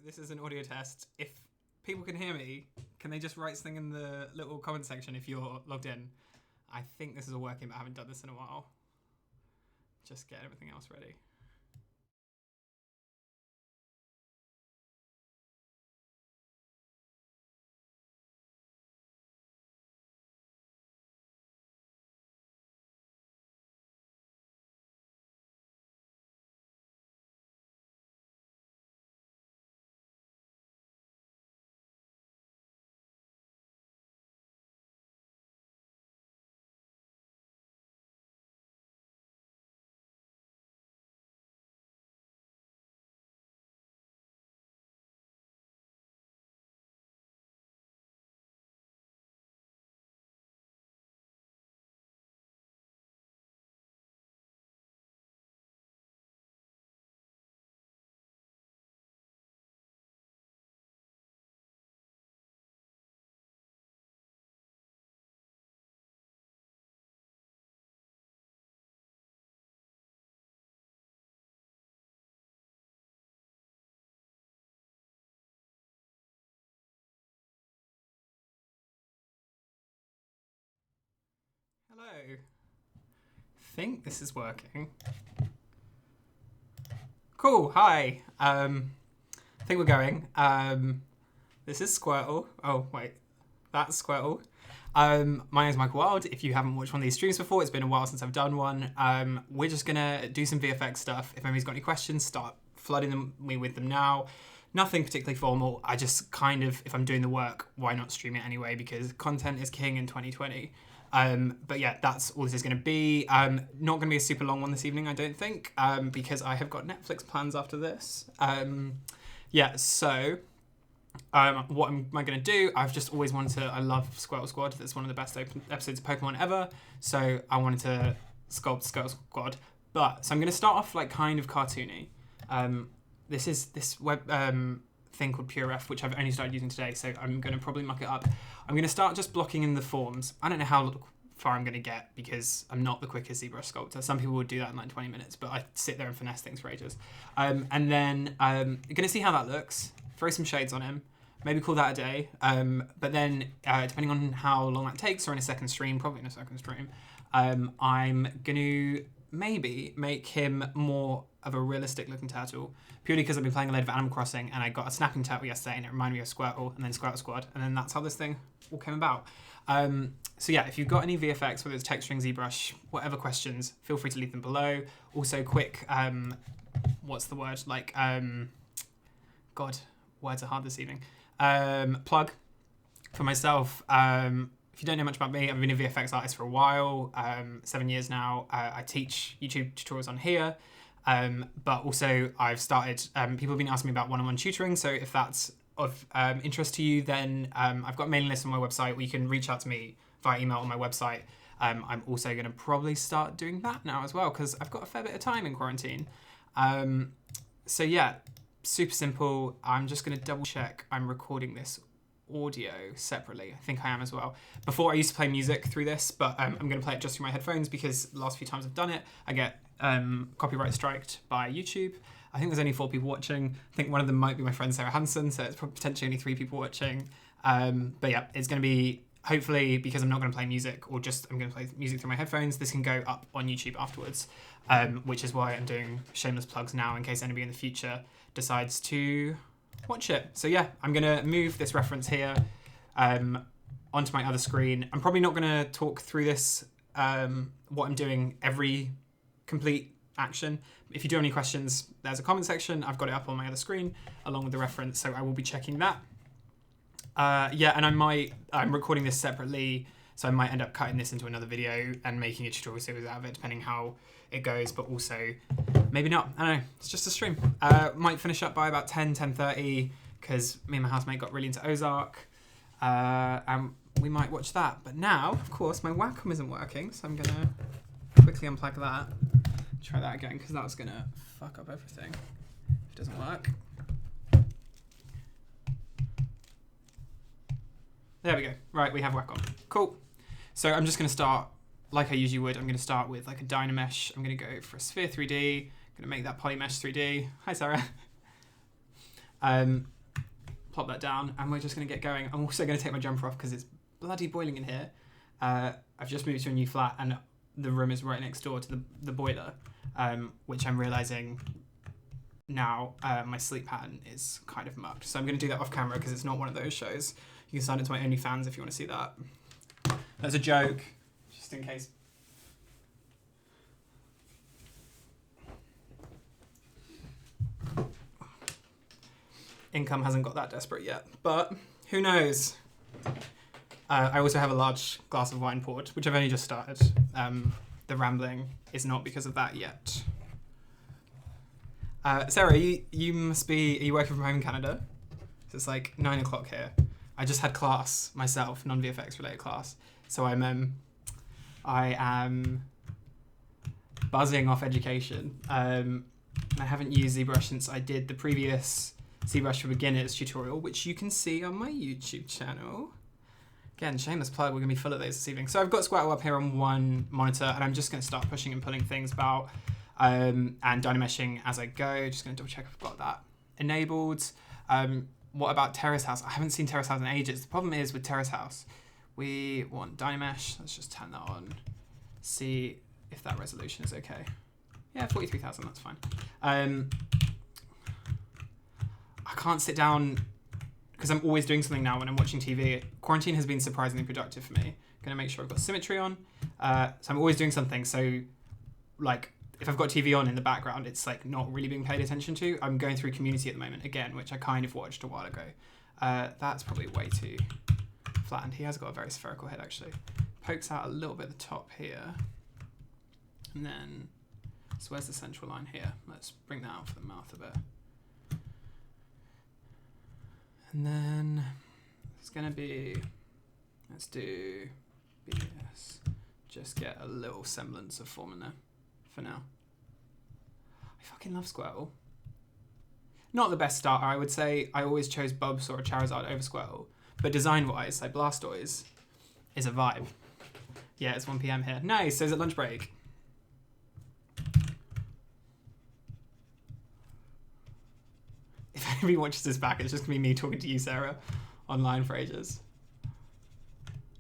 this is an audio test. If people can hear me, can they just write something in the little comment section if you're logged in? I think this is all working, but I haven't done this in a while. Just get everything else ready. Hello. Think this is working. Cool, hi. I think we're going. This is Squirtle. Oh, wait. That's Squirtle. My name's Michael Wild. If you haven't watched one of these streams before, it's been a while since I've done one. We're just gonna do some VFX stuff. If anybody's got any questions, start flooding me with them now. Nothing particularly formal. I just kind of, if I'm doing the work, why not stream it anyway? Because content is king in 2020. But yeah, that's all this is going to be. Not going to be a super long one this evening, I don't think, because I have got Netflix plans after this. Yeah, so what am I going to do? I've just always wanted to, I love Squirtle Squad. That's one of the best episodes of Pokemon ever. So I wanted to sculpt Squirtle Squad. So I'm going to start off like kind of cartoony. This is this web thing called PureRef, which I've only started using today, so I'm going to probably muck it up. I'm going to start just blocking in the forms. I don't know how far I'm going to get because I'm not the quickest Zbrush sculptor. Some people would do that in like 20 minutes, but I sit there and finesse things for ages. And then you're going to see how that looks. Throw some shades on him. Maybe call that a day. But then depending on how long that takes, or in a second stream, probably in a second stream, I'm going to maybe make him more of a realistic looking turtle, purely because I've been playing a load of Animal Crossing and I got a snapping turtle yesterday and it reminded me of Squirtle, and then Squirtle Squad, and then that's how this thing all came about. So yeah, if you've got any VFX, whether it's texturing, ZBrush, whatever questions, feel free to leave them below. Also quick, what's the word? Like, God, words are hard this evening. Plug for myself. If you don't know much about me, I've been a VFX artist for a while, 7 years now. I teach YouTube tutorials on here. But also I've started, people have been asking me about one-on-one tutoring. So if that's of interest to you, then I've got a mailing list on my website where you can reach out to me via email on my website. I'm also going to probably start doing that now as well, because I've got a fair bit of time in quarantine. So yeah, super simple. I'm just going to double check I'm recording this audio separately. I think I am as well. Before I used to play music through this, but I'm going to play it just through my headphones because the last few times I've done it, I get copyright striked by YouTube. I think there's only 4 people watching. I think one of them might be my friend Sarah Hansen, so it's potentially only 3 people watching. But yeah, it's going to be, hopefully, because I'm not going to play music, or just I'm going to play music through my headphones, this can go up on YouTube afterwards, which is why I'm doing shameless plugs now in case anybody in the future decides to watch it. So yeah, I'm going to move this reference here onto my other screen. I'm probably not going to talk through this, what I'm doing every complete action. If you do have any questions, there's a comment section. I've got it up on my other screen along with the reference, so I will be checking that. Yeah, and I'm recording this separately, so I might end up cutting this into another video and making a tutorial series out of it, depending how it goes, but also maybe not. I don't know, it's just a stream. Might finish up by about 10:30, because me and my housemate got really into Ozark, and we might watch that. But now, of course, my Wacom isn't working, so I'm gonna quickly unplug that. Try that again, because that's gonna fuck up everything if it doesn't work. There we go. Right, we have Wacom. Cool. So I'm just gonna start like I usually would. I'm gonna start with like a Dynamesh. I'm gonna go for a Sphere 3D. I'm gonna make that Polymesh 3D. Hi, Sarah. Plop that down, and we're just going to get going. I'm also going to take my jumper off because it's bloody boiling in here. I've just moved to a new flat, and the room is right next door to the boiler, which I'm realising now my sleep pattern is kind of mucked. So I'm going to do that off camera because it's not one of those shows. You can sign into my OnlyFans if you want to see that. That's a joke, just in case. Income hasn't got that desperate yet, but who knows? I also have a large glass of wine poured, which I've only just started. The rambling is not because of that yet. Sarah, you must be, are you working from home in Canada? So it's like 9 o'clock here. I just had class myself, non-VFX related class. So I am buzzing off education. I haven't used Zbrush since I did the previous Zbrush for Beginners tutorial, which you can see on my YouTube channel. Again, shameless plug, we're gonna be full of those this evening. So I've got Squirtle up here on one monitor, and I'm just gonna start pushing and pulling things about and dynameshing as I go. Just gonna double check I've got that enabled. What about Terrace House? I haven't seen Terrace House in ages. The problem is with Terrace House, we want Dynamesh. Let's just turn that on. See if that resolution is okay. Yeah, 43,000, that's fine. I can't sit down because I'm always doing something now when I'm watching TV. Quarantine has been surprisingly productive for me. Gonna make sure I've got symmetry on. So I'm always doing something. So like if I've got TV on in the background, it's like not really being paid attention to. I'm going through Community at the moment again, which I kind of watched a while ago. That's probably way too flattened. He has got a very spherical head actually. Pokes out a little bit at the top here. And then, so where's the central line here? Let's bring that out for the mouth a bit. And then it's gonna be, let's do BS. Just get a little semblance of form in there for now. I fucking love Squirtle. Not the best starter, I would say. I always chose Bulbasaur or Charizard over Squirtle. But design-wise, like Blastoise is a vibe. Yeah, it's 1 PM here. Nice, so is it lunch break? If anybody watches this back, it's just gonna be me talking to you, Sarah, online for ages.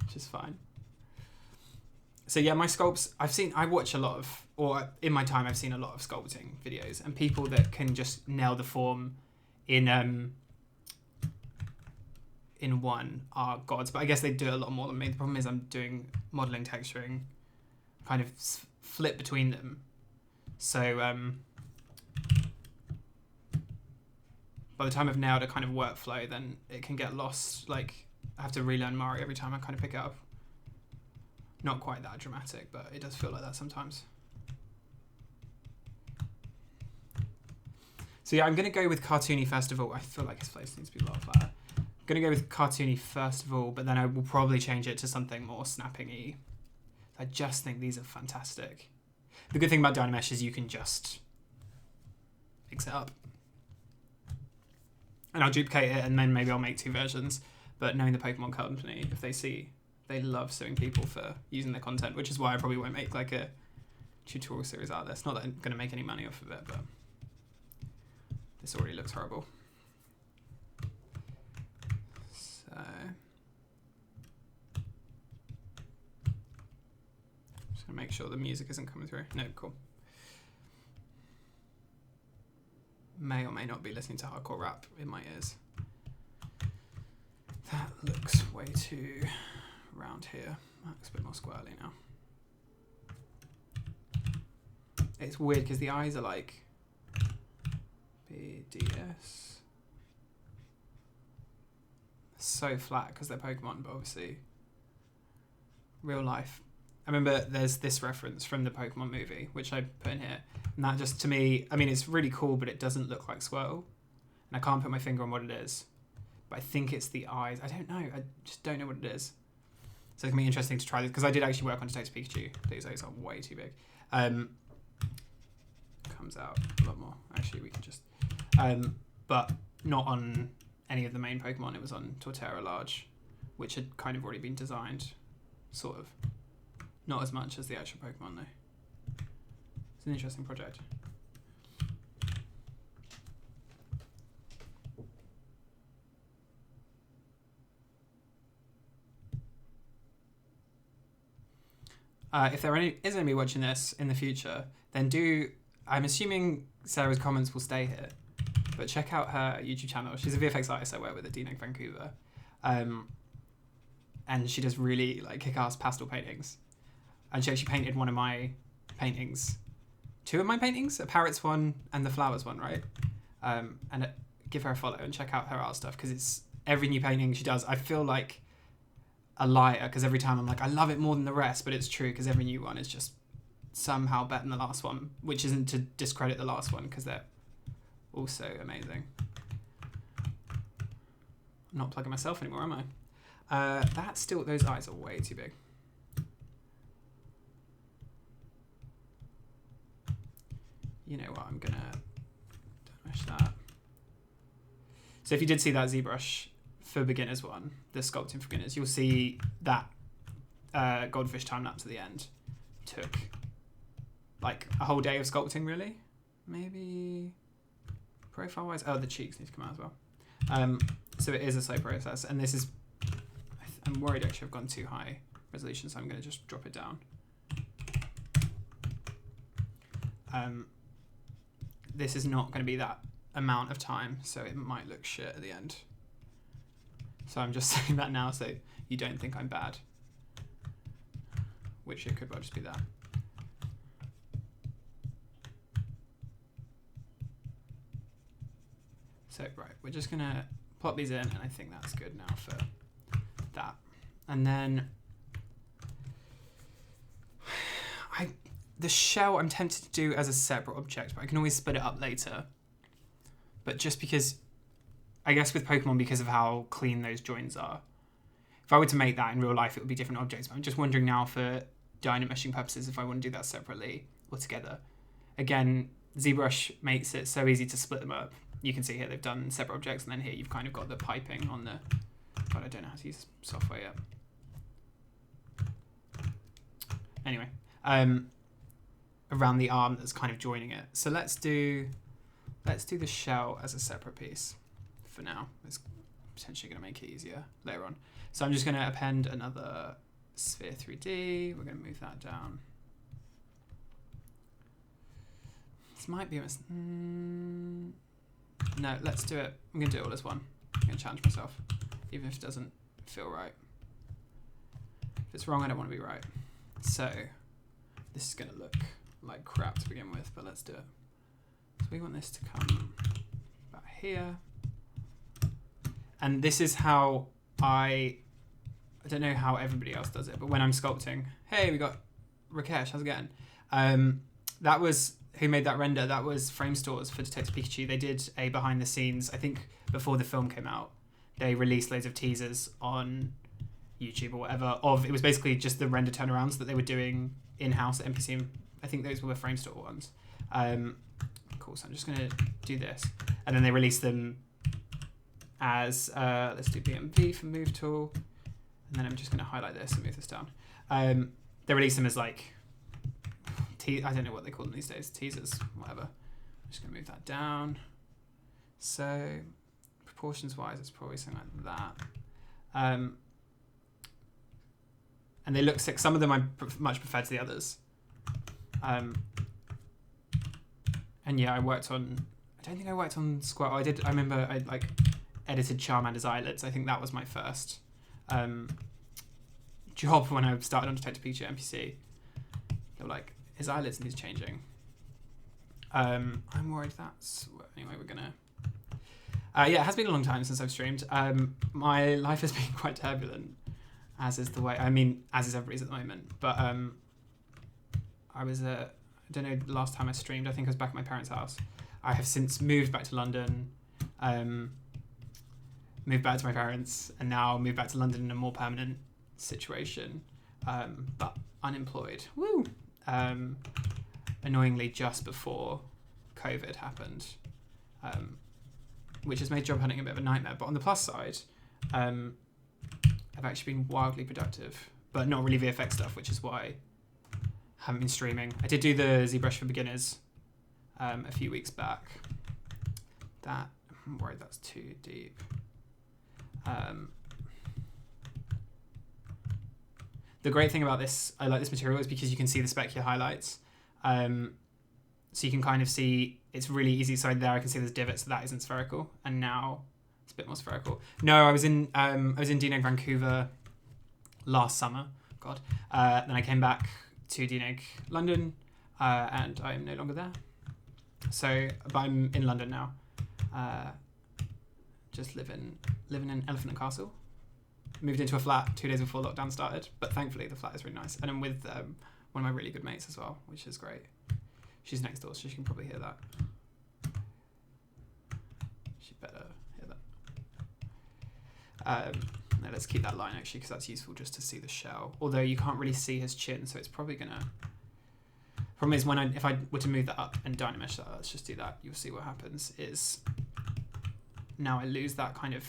Which is fine. So yeah, my sculpts, I watch a lot of, or in my time I've seen a lot of sculpting videos, and people that can just nail the form in one are gods, but I guess they do it a lot more than me. The problem is I'm doing modeling, texturing, kind of flip between them. So by the time I've nailed a kind of workflow, then it can get lost. Like I have to relearn Mario every time I kind of pick it up. Not quite that dramatic, but it does feel like that sometimes. So yeah, I'm gonna go with cartoony first of all. I feel like his face needs to be a lot flatter. I'm gonna go with cartoony first of all, but then I will probably change it to something more snapping-y. I just think these are fantastic. The good thing about Dynamesh is you can just fix it up. And I'll duplicate it, and then maybe I'll make 2 versions. But knowing the Pokemon company, if they see, they love suing people for using their content, which is why I probably won't make like a tutorial series out of this. Not that I'm going to make any money off of it, but this already looks horrible. So just going to make sure the music isn't coming through. No, cool. May or may not be listening to hardcore rap in my ears. That looks way too round here. That looks a bit more squirrely now. It's weird because the eyes are like BDS. So flat because they're Pokemon, but obviously real life. I remember there's this reference from the Pokemon movie, which I put in here. And that just, to me, I mean, it's really cool, but it doesn't look like Squirtle. And I can't put my finger on what it is. But I think it's the eyes. I don't know. I just don't know what it is. So it's going to be interesting to try this, because I did actually work on Detective Pikachu. These eyes are way too big. Comes out a lot more. Actually, we can just... but not on any of the main Pokemon. It was on Torterra Large, which had kind of already been designed, sort of. Not as much as the actual Pokemon, though. It's an interesting project. if there is anybody watching this in the future, then I'm assuming Sarah's comments will stay here, but check out her YouTube channel. She's a VFX artist I work with at DNEG Vancouver. And she does really like kick-ass pastel paintings. And she actually painted one of my paintings, 2 of my paintings, a parrots one and the flowers one, right? Give her a follow and check out her art stuff, because it's every new painting she does. I feel like a liar, because every time I'm like, I love it more than the rest, but it's true, because every new one is just somehow better than the last one, which isn't to discredit the last one, because they're also amazing. I'm not plugging myself anymore, am I? Those eyes are way too big. You know what, I'm gonna damage that. So if you did see that ZBrush for beginners one, the sculpting for beginners, you'll see that goldfish time lapse at the end took like a whole day of sculpting, really. Maybe profile wise, the cheeks need to come out as well. So it is a slow process, and this is, I'm worried actually I've gone too high resolution, so I'm going to just drop it down. This is not going to be that amount of time, so it might look shit at the end. So I'm just saying that now so you don't think I'm bad, which it could well just be that. So right, we're just going to plop these in, and I think that's good now for that. And then the shell I'm tempted to do as a separate object, but I can always split it up later. But just because, I guess with Pokemon, because of how clean those joins are, if I were to make that in real life, it would be different objects. But I'm just wondering now for Dynameshing purposes if I want to do that separately or together. Again, ZBrush makes it so easy to split them up. You can see here they've done separate objects, and then here you've kind of got the piping on the, but I don't know how to use software yet. Anyway, around the arm that's kind of joining it. So let's do the shell as a separate piece for now. It's potentially going to make it easier later on. So I'm just going to append another sphere 3D. We're going to move that down. This might be a no, let's do it. I'm going to do it all as one. I'm going to challenge myself, even if it doesn't feel right. If it's wrong, I don't want to be right. So this is going to look like crap to begin with, but let's do it. So we want this to come about here. And this is how I don't know how everybody else does it, but when I'm sculpting, hey, we got Rakesh, how's it going? That was, who made that render? That was Frame Stores for Detective Pikachu. They did a behind the scenes, I think before the film came out, they released loads of teasers on YouTube or whatever of, it was basically just the render turnarounds that they were doing in-house at NPC. I think those were the Frame Store ones. Cool, so I'm just gonna do this. And then they released them as, let's do BMV for Move Tool. And then I'm just gonna highlight this and move this down. They released them as like, I don't know what they call them these days, teasers, whatever. I'm just gonna move that down. So proportions wise, it's probably something like that. And they look sick. Some of them I much prefer to the others. And yeah, I don't think I worked on Squirtle. I remember I like edited Charmander's eyelids. I think that was my first job when I started on Detective Pikachu NPC. They were like, his eyelids needs changing. I'm worried that's, anyway, we're gonna, yeah, it has been a long time since I've streamed. My life has been quite turbulent, as is the way, as is everybody's at the moment. But I don't know, the last time I streamed, I think I was back at my parents' house. I have since moved back to London, moved back to my parents, and now moved back to London in a more permanent situation, but unemployed. Woo! Annoyingly just before COVID happened, which has made job hunting a bit of a nightmare. But on the plus side, I've actually been wildly productive, but not really VFX stuff, which is why I haven't been streaming. I did do the ZBrush for beginners a few weeks back. I'm worried that's too The great thing about this, I like this material, is because you can see the specular highlights. So you can kind of see, it's really easy. So there I can see there's divots, so that isn't spherical. And now it's a bit more spherical. No, I was in DNEG Vancouver last summer. God. Then I came back to DNEG London, and I'm no longer there. So, but I'm in London now. Just living in Elephant and Castle. Moved into a flat 2 days before lockdown started, but thankfully the flat is really nice. And I'm with one of my really good mates as well, which is great. She's next door, so she can probably hear that. She better hear that. Now let's keep that line actually, because that's useful just to see the shell. Although you can't really see his chin, so it's probably gonna. Problem is if I were to move that up and dynamesh that, let's just do that. You'll see what happens is now I lose that kind of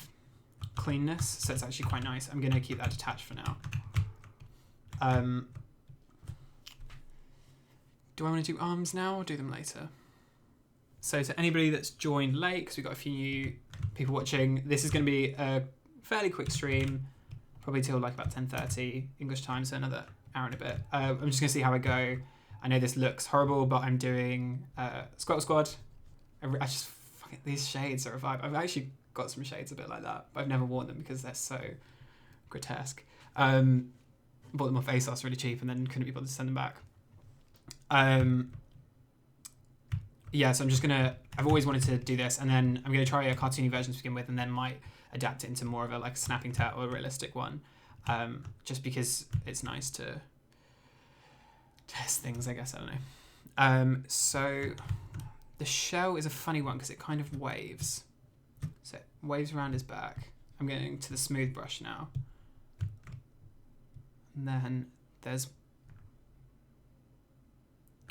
cleanness, so it's actually quite nice. I'm gonna keep that detached for now. Do I want to do arms now or do them later? So to anybody that's joined late, because we've got a few new people watching, this is going to be a fairly quick stream, probably till like about 10:30 English time, so another hour and a bit. I'm just going to see how I go. I know this looks horrible, but I'm doing Squirtle Squad. I just fucking, these shades are a vibe. I've actually got some shades a bit like that, but I've never worn them because they're so grotesque. Bought them off ASOS really cheap and then couldn't be bothered to send them back. Yeah, so I'm just gonna, I've always wanted to do this, and then I'm gonna try a cartoony version to begin with, and then might adapt it into more of a like snapping tat or a realistic one, just because it's nice to test things, I guess. I don't know. So the shell is a funny one because it kind of waves, so it waves around his back. I'm going to the smooth brush now, and then there's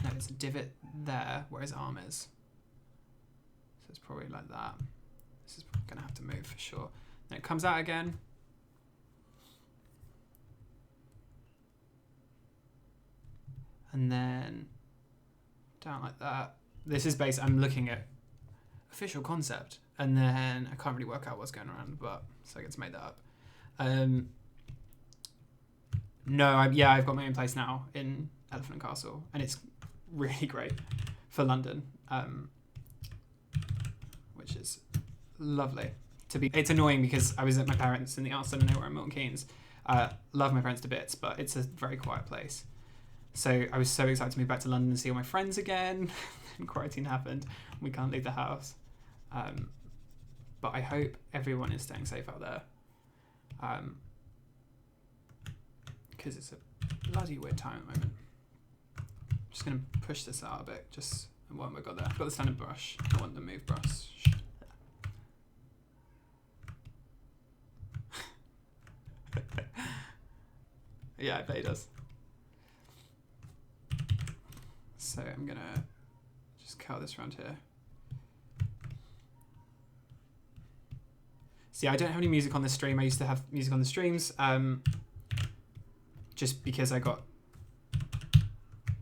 a divot there where his arm is. So it's probably like that. This is going to have to move for sure. Then it comes out again. And then down like that. This is based, I'm looking at official concept. And then I can't really work out what's going around, but so I get to make that up. No, I've got my own place now in Elephant and Castle, and it's really great for London, which is lovely to be. It's annoying because I was at my parents in the Arsenal and they were in Milton Keynes. Love my parents to bits, but it's a very quiet place. So I was so excited to move back to London and see all my friends again. And quarantine happened. We can't leave the house. But I hope everyone is staying safe out there. Because it's a bloody weird time at the moment. Just going to push this out a bit, just what have I got there? I've got the standard brush. I want the move brush. Yeah, I bet he does. So I'm going to just curl this around here. See, I don't have any music on this stream. I used to have music on the streams, just because I got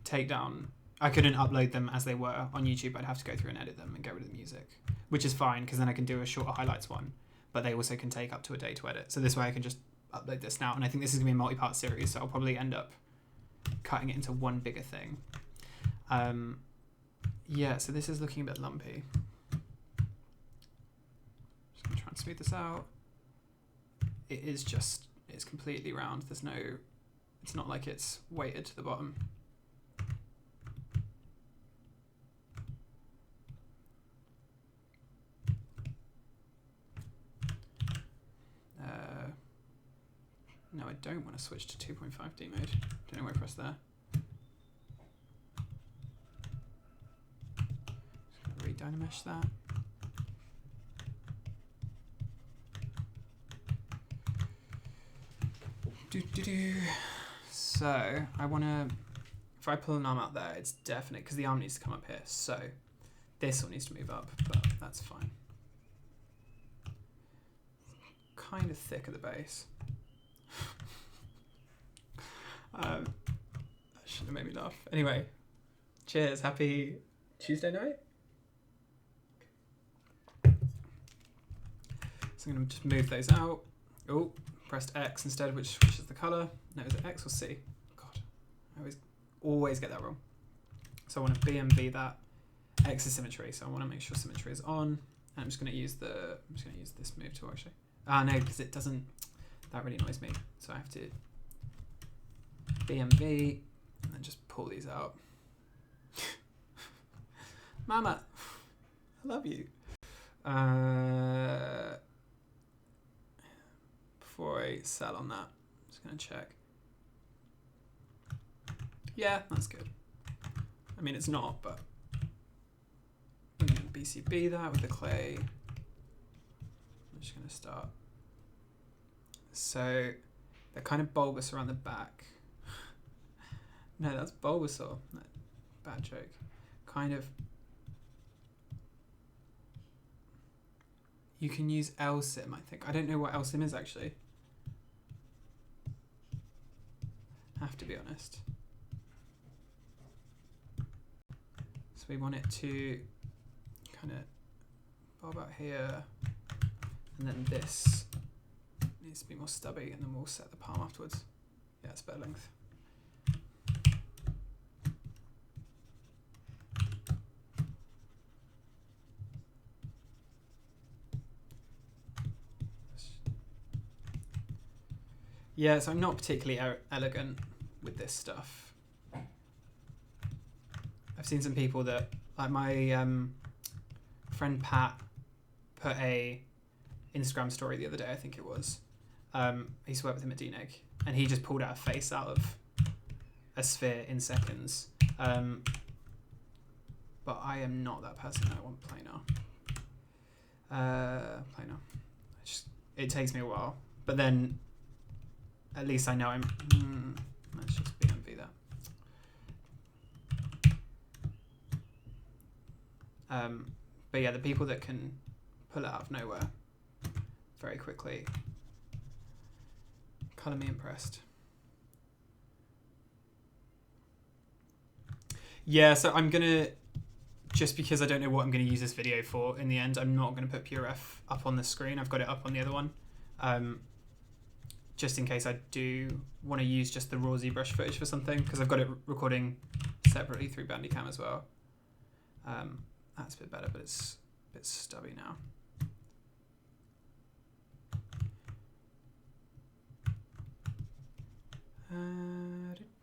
takedown. I couldn't upload them as they were on YouTube. I'd have to go through and edit them and get rid of the music, which is fine because then I can do a shorter highlights one, but they also can take up to a day to edit. So this way I can just upload this now, and I think this is gonna be a multi-part series, so I'll probably end up cutting it into one bigger thing. Yeah, so this is looking a bit lumpy. Just gonna try and smooth this out. It is just, it's completely round. There's no, it's not like it's weighted to the bottom. No, I don't want to switch to 2.5D mode. Don't know where I press there. Just going to re-dynamesh that. So I want to, if I pull an arm out there, it's definite, because the arm needs to come up here. So this one needs to move up, but that's fine. Kind of thick at the base. That shouldn't have made me laugh. Anyway, cheers. Happy Tuesday night. So I'm going to just move those out. Oh, pressed X instead, which is the color. No, is it X or C? God, I always get that wrong. So I want to BMV that. X is symmetry, so I want to make sure symmetry is on. And I'm just going to use this move tool actually. Ah no, because it doesn't. That really annoys me. So I have to BMV and then just pull these out. Mama, I love you. Before I sell on that, I'm just going to check. Yeah, that's good. I mean, it's not, but I'm going to BCB that with the clay. I'm just going to start. So they're kind of bulbous around the back. No, that's Bulbasaur. No, bad joke. Kind of. You can use LSIM, I think. I don't know what LSIM is actually. Have to be honest. So we want it to kind of bob out here, and then this needs to be more stubby, and then we'll set the palm afterwards. Yeah, it's better length. Yeah, so I'm not particularly elegant with this stuff. I've seen some people that, like my friend Pat put a Instagram story the other day, I think it was. I used to work with him at DNEG, and he just pulled out a face out of a sphere in seconds. But I am not that person. I want planar. Planar. It takes me a while, but then at least I know I'm. Let's just BMV that. But yeah, the people that can pull it out of nowhere very quickly, colour me impressed. Yeah, so I'm gonna, just because I don't know what I'm gonna use this video for in the end, I'm not gonna put PureF up on the screen. I've got it up on the other one. Just in case I do want to use just the raw Zbrush footage for something, because I've got it recording separately through Bandicam as well. That's a bit better, but it's a bit stubby now.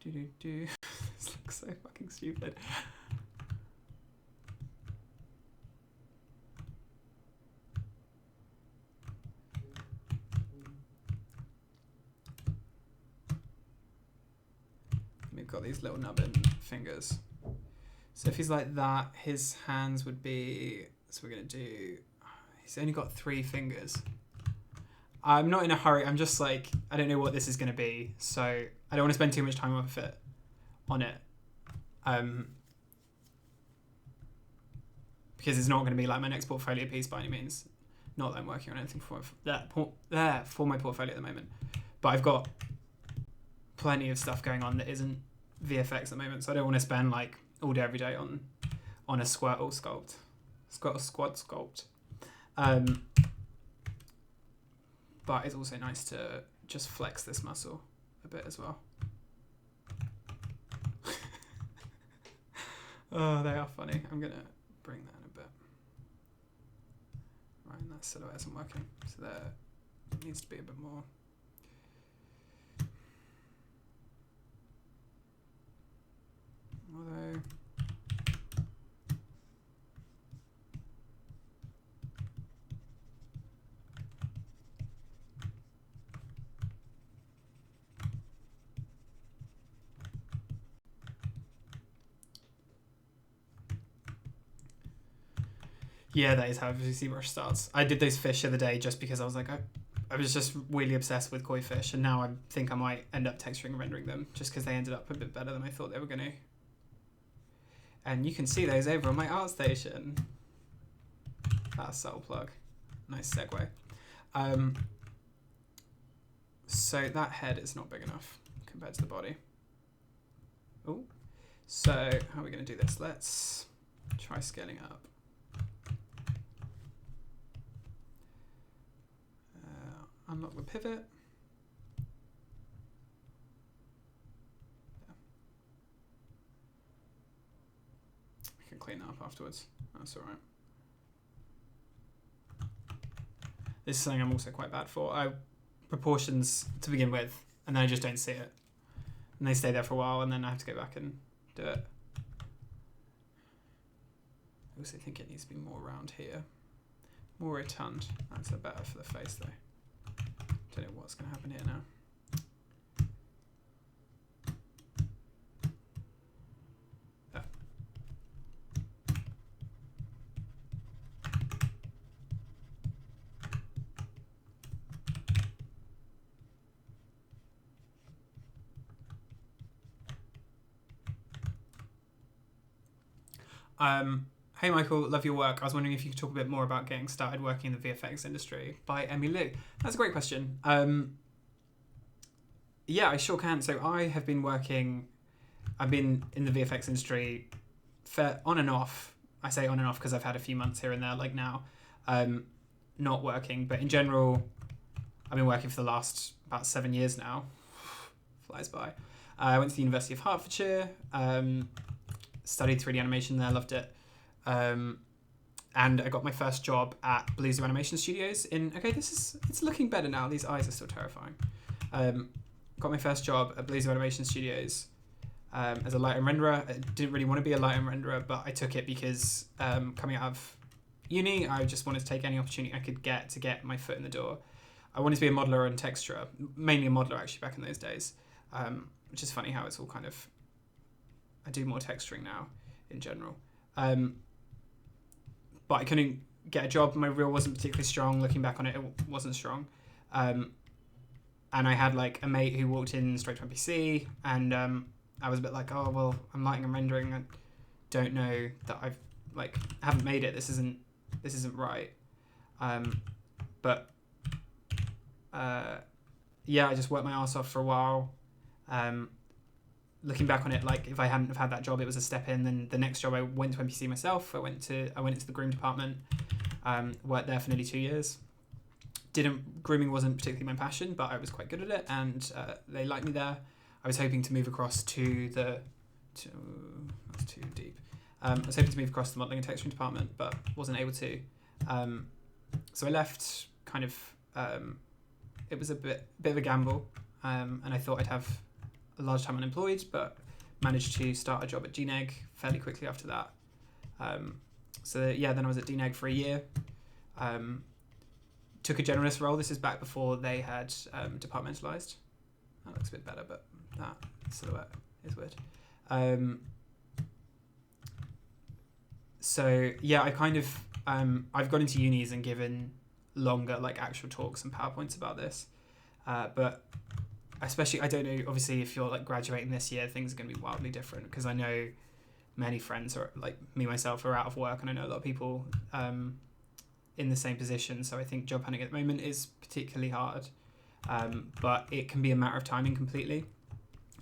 This looks so fucking stupid. We've got these little nubbin fingers. So if he's like that, his hands would be, so we're going to do, he's only got 3 fingers. I'm not in a hurry. I'm just like, I don't know what this is going to be. So I don't want to spend too much time on it. Because it's not going to be like my next portfolio piece by any means. Not that I'm working on anything for my portfolio at the moment. But I've got plenty of stuff going on that isn't VFX at the moment. So I don't want to spend like all day every day on a Squirtle squad sculpt. But it's also nice to just flex this muscle a bit as well. Oh, they are funny. I'm gonna bring that in a bit. Right, and that silhouette isn't working, so there needs to be a bit more. Although yeah, that is how Zbrush starts. I did those fish the other day just because I was like, I was just really obsessed with koi fish, and now I think I might end up texturing and rendering them just because they ended up a bit better than I thought they were going to. And you can see those over on my ArtStation. That's a subtle plug. Nice segue. So that head is not big enough compared to the body. Oh, so how are we going to do this? Let's try scaling up. unlock the pivot. We can clean that up afterwards. That's all right. This is something I'm also quite bad for. I proportions to begin with, and then I just don't see it. And they stay there for a while, and then I have to go back and do it. I also think it needs to be more around here. More rotund. That's better for the face, though. Don't know what's going to happen here now. Hey Michael, love your work. I was wondering if you could talk a bit more about getting started working in the VFX industry by Emmy Lou. That's a great question. Yeah, I sure can. So I've been in the VFX industry on and off. I say on and off because I've had a few months here and there, like now, not working. But in general, I've been working for the last about 7 years now. Flies by. I went to the University of Hertfordshire, studied 3D animation there, loved it. And I got my first job at Blue Zoo Animation Studios it's looking better now. These eyes are still terrifying. Got my first job at Blue Zoo Animation Studios as a light and renderer. I didn't really want to be a light and renderer, but I took it because coming out of uni, I just wanted to take any opportunity I could get to get my foot in the door. I wanted to be a modeler and texturer, mainly a modeler actually back in those days, which is funny how it's all kind of, I do more texturing now in general. But I couldn't get a job. My reel wasn't particularly strong. Looking back on it, it wasn't strong. And I had like a mate who walked in straight to MPC, and I was a bit like, oh, well, I'm lighting and rendering. I don't know that haven't made it. This isn't right. Yeah, I just worked my ass off for a while. Looking back on it, like if I hadn't have had that job, it was a step in. Then the next job, I went to MPC myself. I went into the groom department. Worked there for nearly 2 years. Grooming wasn't particularly my passion, but I was quite good at it, and they liked me there. I was hoping to move across that's too deep. I was hoping to move across to the modelling and texturing department, but wasn't able to. So I left. Kind of, it was a bit of a gamble, and I thought I'd have a large time unemployed, but managed to start a job at DNEG fairly quickly after that. Then I was at DNEG for a year. Took a generalist role. This is back before they had departmentalized. That looks a bit better, but that silhouette is weird. I kind of I've gone into unis and given longer like actual talks and PowerPoints about this, but especially, I don't know, obviously if you're like graduating this year, things are going to be wildly different, because I know many friends are like me myself are out of work, and I know a lot of people in the same position. So I think job hunting at the moment is particularly hard, but it can be a matter of timing completely.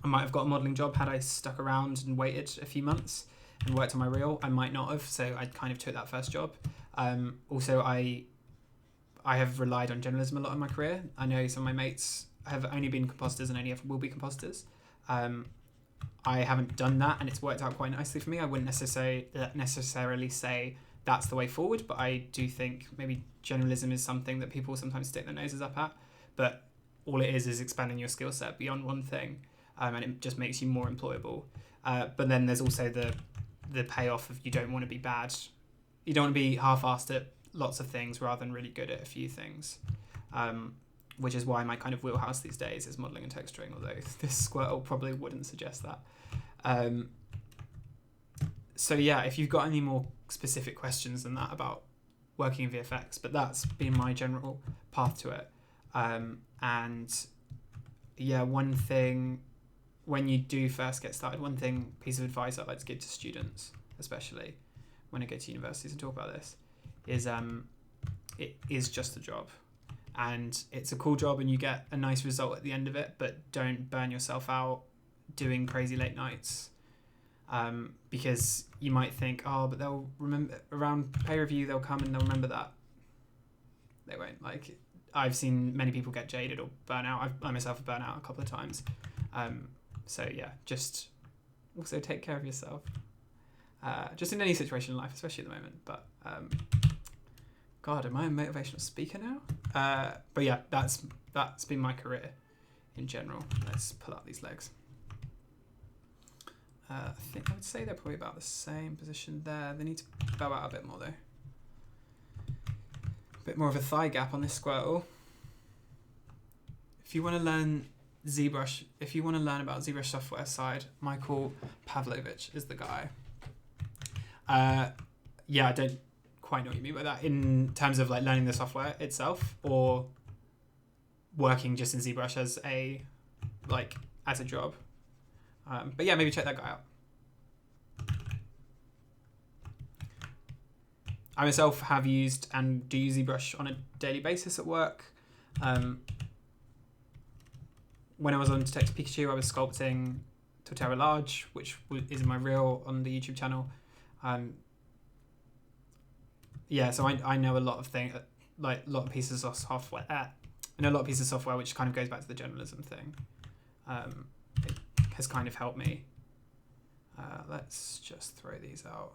I might have got a modelling job had I stuck around and waited a few months and worked on my reel. I might not have, so I kind of took that first job. Also, I have relied on journalism a lot in my career. I know some of my mates have only been compositors and only ever will be compositors. I haven't done that, and it's worked out quite nicely for me. I wouldn't necessarily say that's the way forward, but I do think maybe journalism is something that people sometimes stick their noses up at, but all it is expanding your skill set beyond one thing, and it just makes you more employable. But then there's also the payoff of you don't want to be bad. You don't want to be half-assed at lots of things rather than really good at a few things. Which is why my kind of wheelhouse these days is modelling and texturing, although this Squirtle probably wouldn't suggest that. If you've got any more specific questions than that about working in VFX, but that's been my general path to it. One thing, when you do first get started, piece of advice I'd like to give to students, especially when I go to universities and talk about this, is it is just a job. And it's a cool job and you get a nice result at the end of it, but don't burn yourself out doing crazy late nights, because you might think, oh, but they'll remember around pay review, they'll come and they'll remember that. They won't. Like, I've seen many people get jaded or burn out. I myself have burnt out a couple of times. So yeah, just also take care of yourself. Just in any situation in life, especially at the moment. But God, am I a motivational speaker now? But yeah, that's been my career in general. Let's pull out these legs. I think I would say they're probably about the same position there. They need to bow out a bit more though. A bit more of a thigh gap on this Squirtle. If you want to learn Zbrush, if you want to learn about Zbrush software side, Michael Pavlovich is the guy. Yeah, I don't quite know what you mean by that in terms of like learning the software itself or working just in Zbrush as a job. But yeah, maybe check that guy out. I myself have used and do use Zbrush on a daily basis at work. When I was on Detective Pikachu, I was sculpting Torterra Large, which is in my reel on the YouTube channel. Yeah, so I know a lot of things, like a lot of pieces of software. I know a lot of pieces of software, which kind of goes back to the journalism thing. It has kind of helped me. Let's just throw these out.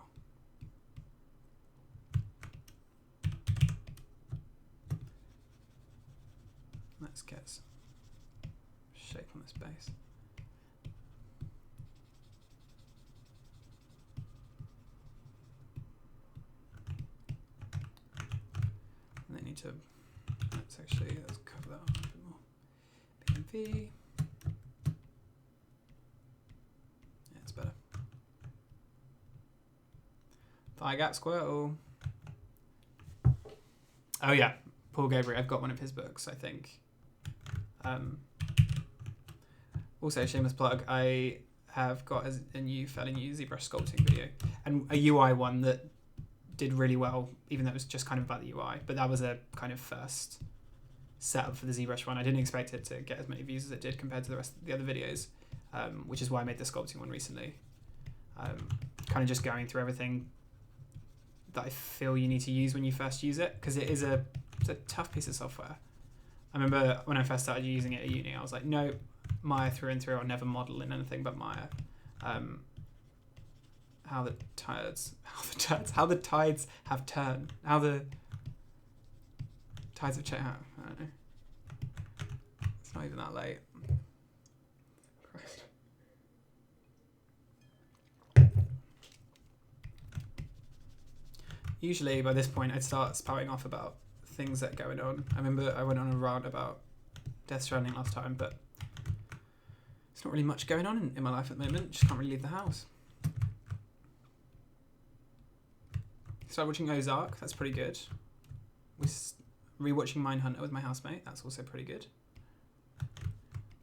Let's get some shape on this base. And they need to, let's cover that up a bit more. PMV. Yeah, it's better. Thigh gap Squirtle. Oh yeah, Paul Gabriel. I've got one of his books, I think. Also, shameless plug, I have got a fairly new ZBrush sculpting video and a UI one that did really well, even though it was just kind of about the UI. But that was a kind of first setup for the ZBrush one. I didn't expect it to get as many views as it did compared to the rest of the other videos, which is why I made the sculpting one recently. Kind of just going through everything that I feel you need to use when you first use it, because it's a tough piece of software. I remember when I first started using it at uni, I was like, no, Maya through and through. I'll never model in anything but Maya. How the tides have turned. How the tides have changed. I don't know. It's not even that late. Christ. Usually by this point, I'd start spouting off about things that are going on. I remember I went on a rant about Death Stranding last time, but there's not really much going on in my life at the moment. Just can't really leave the house. Started watching Ozark. That's pretty good. Rewatching Mindhunter with my housemate. That's also pretty good.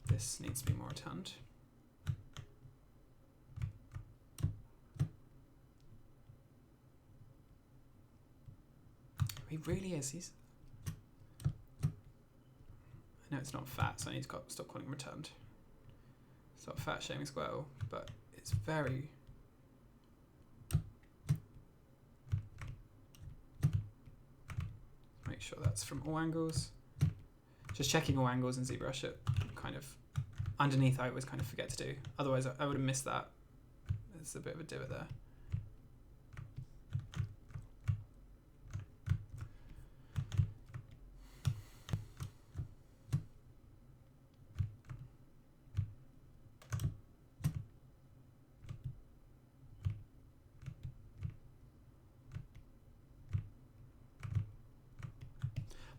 This needs to be more rotund. He really is. He's. I know it's not fat, so I need to stop calling him returned. It's not fat shaming Squirtle, but it's very. Make sure that's from all angles. Just checking all angles in ZBrush. It kind of underneath. I always kind of forget to do. Otherwise, I would have missed that. There's a bit of a divot there.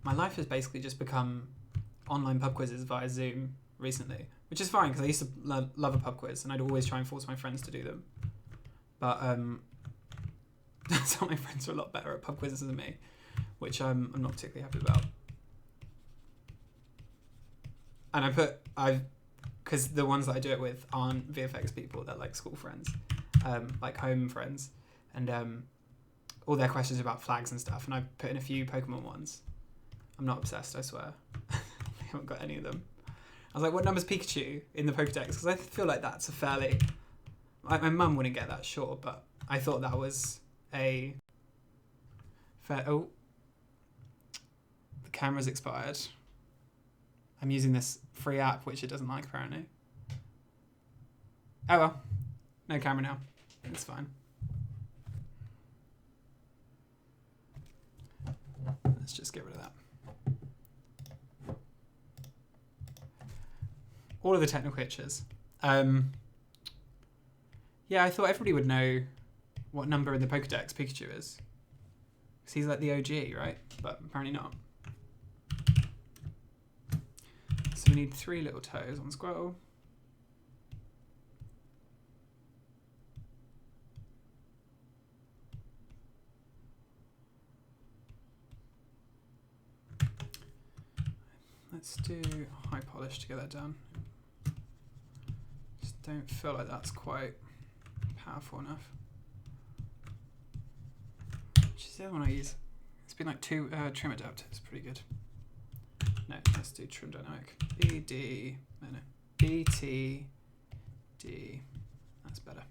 My life has basically just become online pub quizzes via Zoom recently, which is fine because I used to love a pub quiz and I'd always try and force my friends to do them. But some of my friends are a lot better at pub quizzes than me, which I'm not particularly happy about. And because the ones that I do it with aren't VFX people, they're like school friends, like home friends, and all their questions are about flags and stuff, and I put in a few Pokemon ones. I'm not obsessed, I swear. I haven't got any of them. I was like, what number's Pikachu in the Pokedex? Because I feel like that's a fairly... Like, my mum wouldn't get that, sure, but I thought that was a fair... Oh. The camera's expired. I'm using this free app, which it doesn't like, apparently. Oh well. No camera now. It's fine. Let's just get rid of that. All of the technical hitches. Yeah, I thought everybody would know what number in the Pokedex Pikachu is. Because he's like the OG, right? But apparently not. So we need 3 little toes on Squirtle. Let's do high polish to get that done. Just don't feel like that's quite powerful enough. Which is the other one I use? It's been like 2 trim adapters, pretty good. No, let's do trim dynamic. BD, no, BTD. That's better.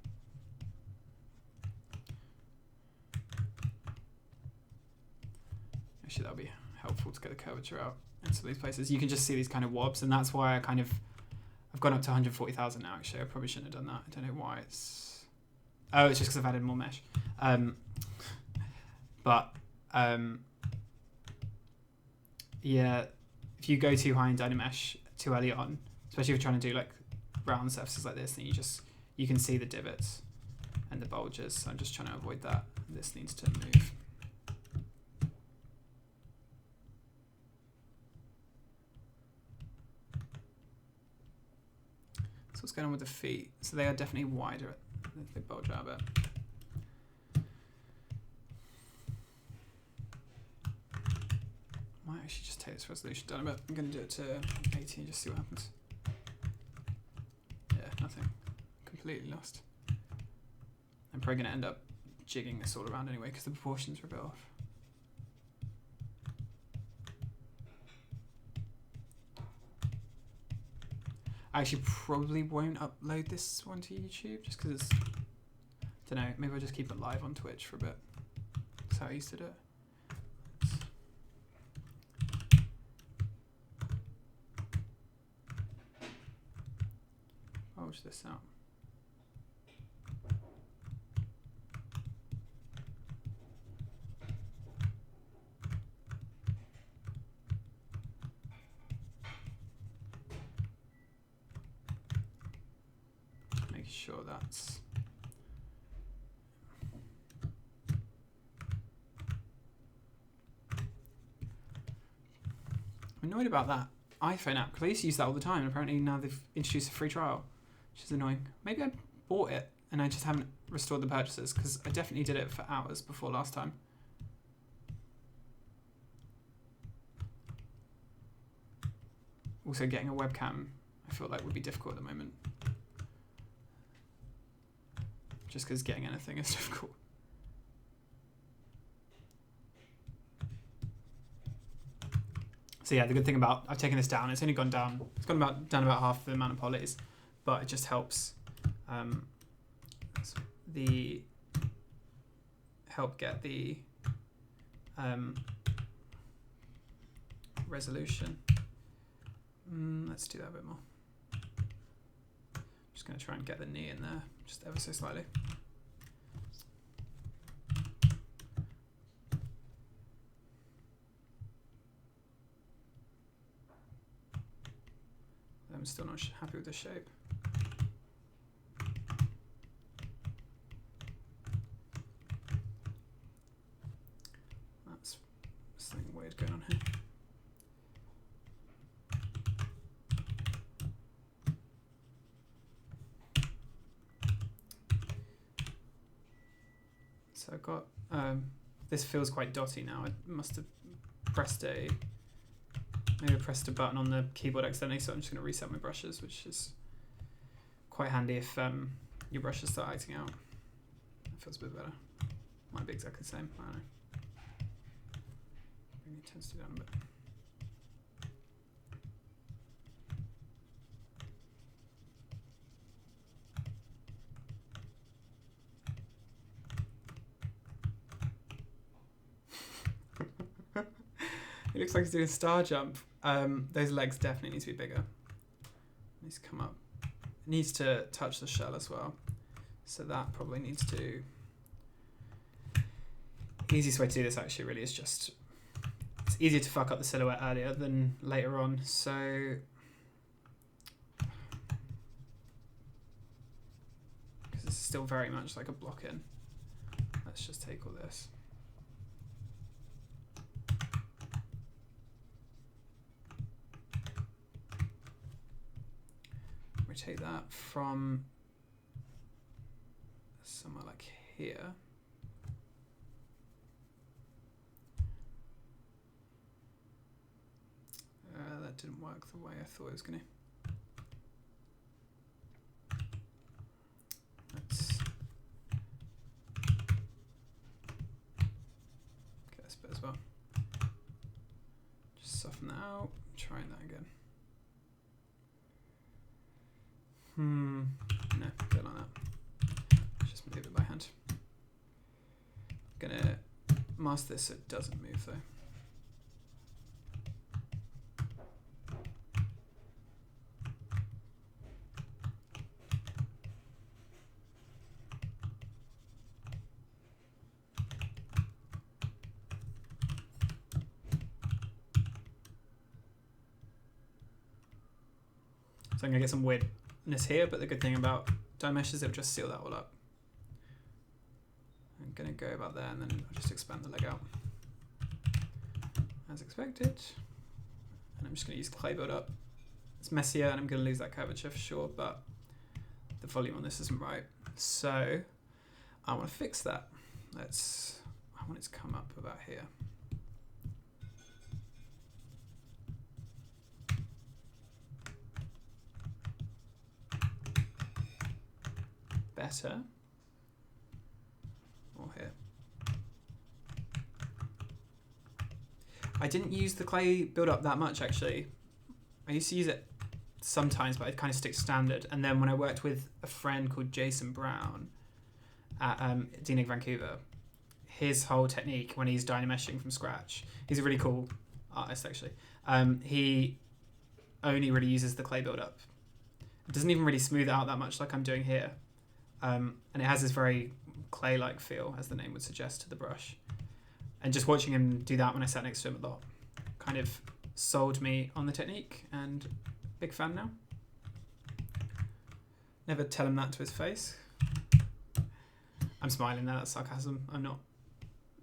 Actually, that'll be helpful to get the curvature out into these places. You can just see these kind of wobs, and that's why I've gone up to 140,000 now. Actually, I probably shouldn't have done that. I don't know why it's. Oh, it's just because I've added more mesh. Yeah, if you go too high in Dynamesh too early on, especially if you're trying to do like round surfaces like this, then you can see the divots and the bulges. So I'm just trying to avoid that. This needs to move. So what's going on with the feet? So they are definitely wider. They bulge out a bit. Might actually just take this resolution down a bit. I'm going to do it to 80 and just see what happens. Yeah, nothing. Completely lost. I'm probably going to end up jigging this all around anyway because the proportions are a bit off. I actually probably won't upload this one to YouTube just because it's, don't know, maybe I'll just keep it live on Twitch for a bit. That's how I used to do it. Bulge this out. Make sure that's I'm annoyed about that iPhone app because I used to use that all the time, and apparently now they've introduced a free trial, which is annoying. Maybe I bought it and I just haven't restored the purchases because I definitely did it for hours before last time. Also, getting a webcam I feel like would be difficult at the moment. Just because getting anything is difficult. So yeah, the good thing about I've taken this down. It's only gone down. It's gone down about half the amount of polys, but it just helps get the resolution. Let's do that a bit more. Just going to try and get the knee in there, just ever so slightly. I'm still not happy with the shape. That's something weird going on here. So I've got, this feels quite dotty now. I must have maybe pressed a button on the keyboard accidentally, so I'm just going to reset my brushes, which is quite handy if your brushes start acting out. It feels a bit better. Might be exactly the same, I don't know. Bring the intensity down a bit. It looks like he's doing a star jump. Those legs definitely need to be bigger. Needs to come up. It needs to touch the shell as well. So that probably needs to... The easiest way to do this actually really is just... It's easier to fuck up the silhouette earlier than later on, so... Because it's still very much like a block in. Let's just take all this. We take that from somewhere like here. That didn't work the way I thought it was going to. Let's get this bit as well. Just soften that out. Trying that again. No, don't like that. Just move it by hand. Gonna mask this so it doesn't move though. So I'm going to get some weirdness here, but the good thing about dye mesh is it'll just seal that all up. I'm going to go about there and then I'll just expand the leg out. As expected. And I'm just going to use clay build up. It's messier and I'm going to lose that curvature for sure, but the volume on this isn't right. So I want to fix that. I want it to come up about here. Better, or here. I didn't use the clay build up that much actually. I used to use it sometimes, but I'd kind of stick standard. And then when I worked with a friend called Jason Brown at DNIG Vancouver, his whole technique when he's dynameshing from scratch, he's a really cool artist actually. He only really uses the clay build up. It doesn't even really smooth it out that much like I'm doing here. And it has this very clay-like feel, as the name would suggest, to the brush. And just watching him do that when I sat next to him a lot kind of sold me on the technique, and big fan now. Never tell him that to his face. I'm smiling there, that's sarcasm. I'm not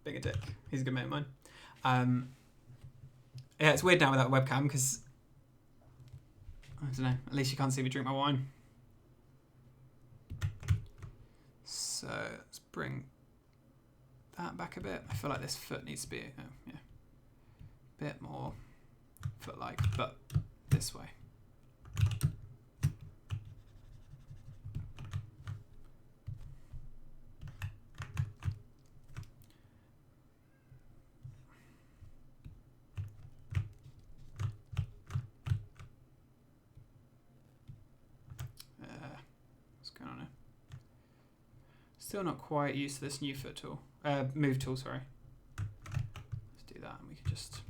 being a dick. He's a good mate of mine. Yeah, it's weird now without a webcam because, I don't know, at least you can't see me drink my wine. So let's bring that back a bit. I feel like this foot needs to be a bit more foot-like, but this way. What's going on here? Still not quite used to this new foot tool. Move tool, sorry. Let's do that and we can just...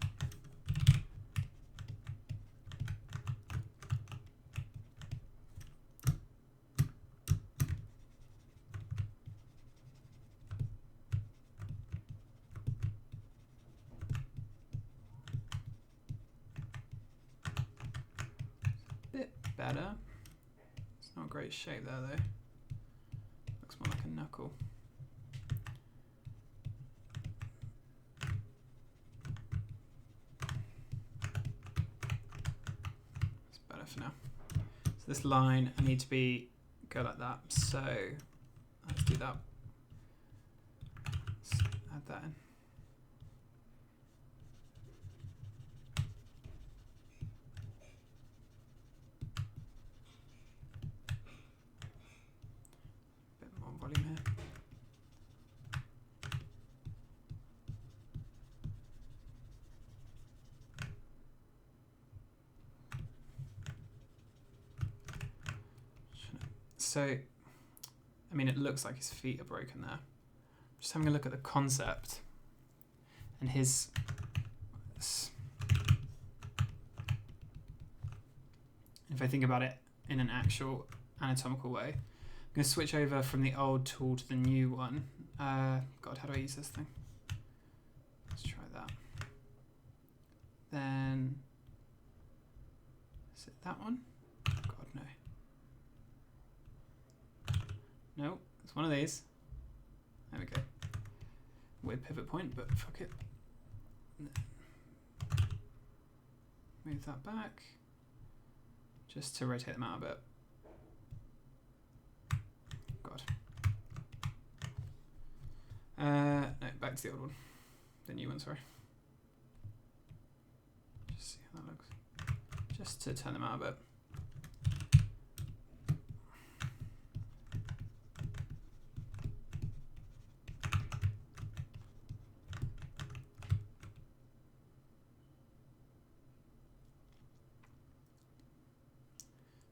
Bit better. It's not a great shape there though. Looks more like a knuckle. It's better for now. So this line I need to go like that. So let's do that. Let's add that in. Volume here. So, I mean, it looks like his feet are broken there. Just having a look at the concept and his, if I think about it in an actual anatomical way. I'm going to switch over from the old tool to the new one. God, how do I use this thing? Let's try that. Then, is it that one? God, no. No, it's one of these. There we go. Weird pivot point, but fuck it. Move that back, just to rotate them out a bit. God. No, back to the old one. The new one, sorry. Just see how that looks. Just to turn them out a bit.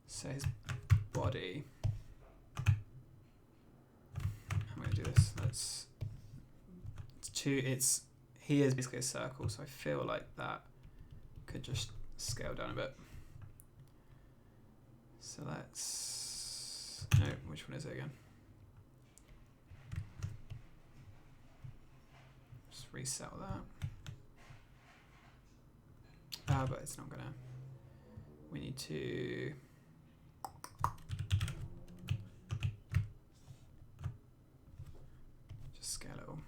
So his body. I'm going to do this. He is basically a circle, so I feel like that could just scale down a bit. So let's, no, which one is it again? Just reset that. But it's not gonna, we need to, just scale it all.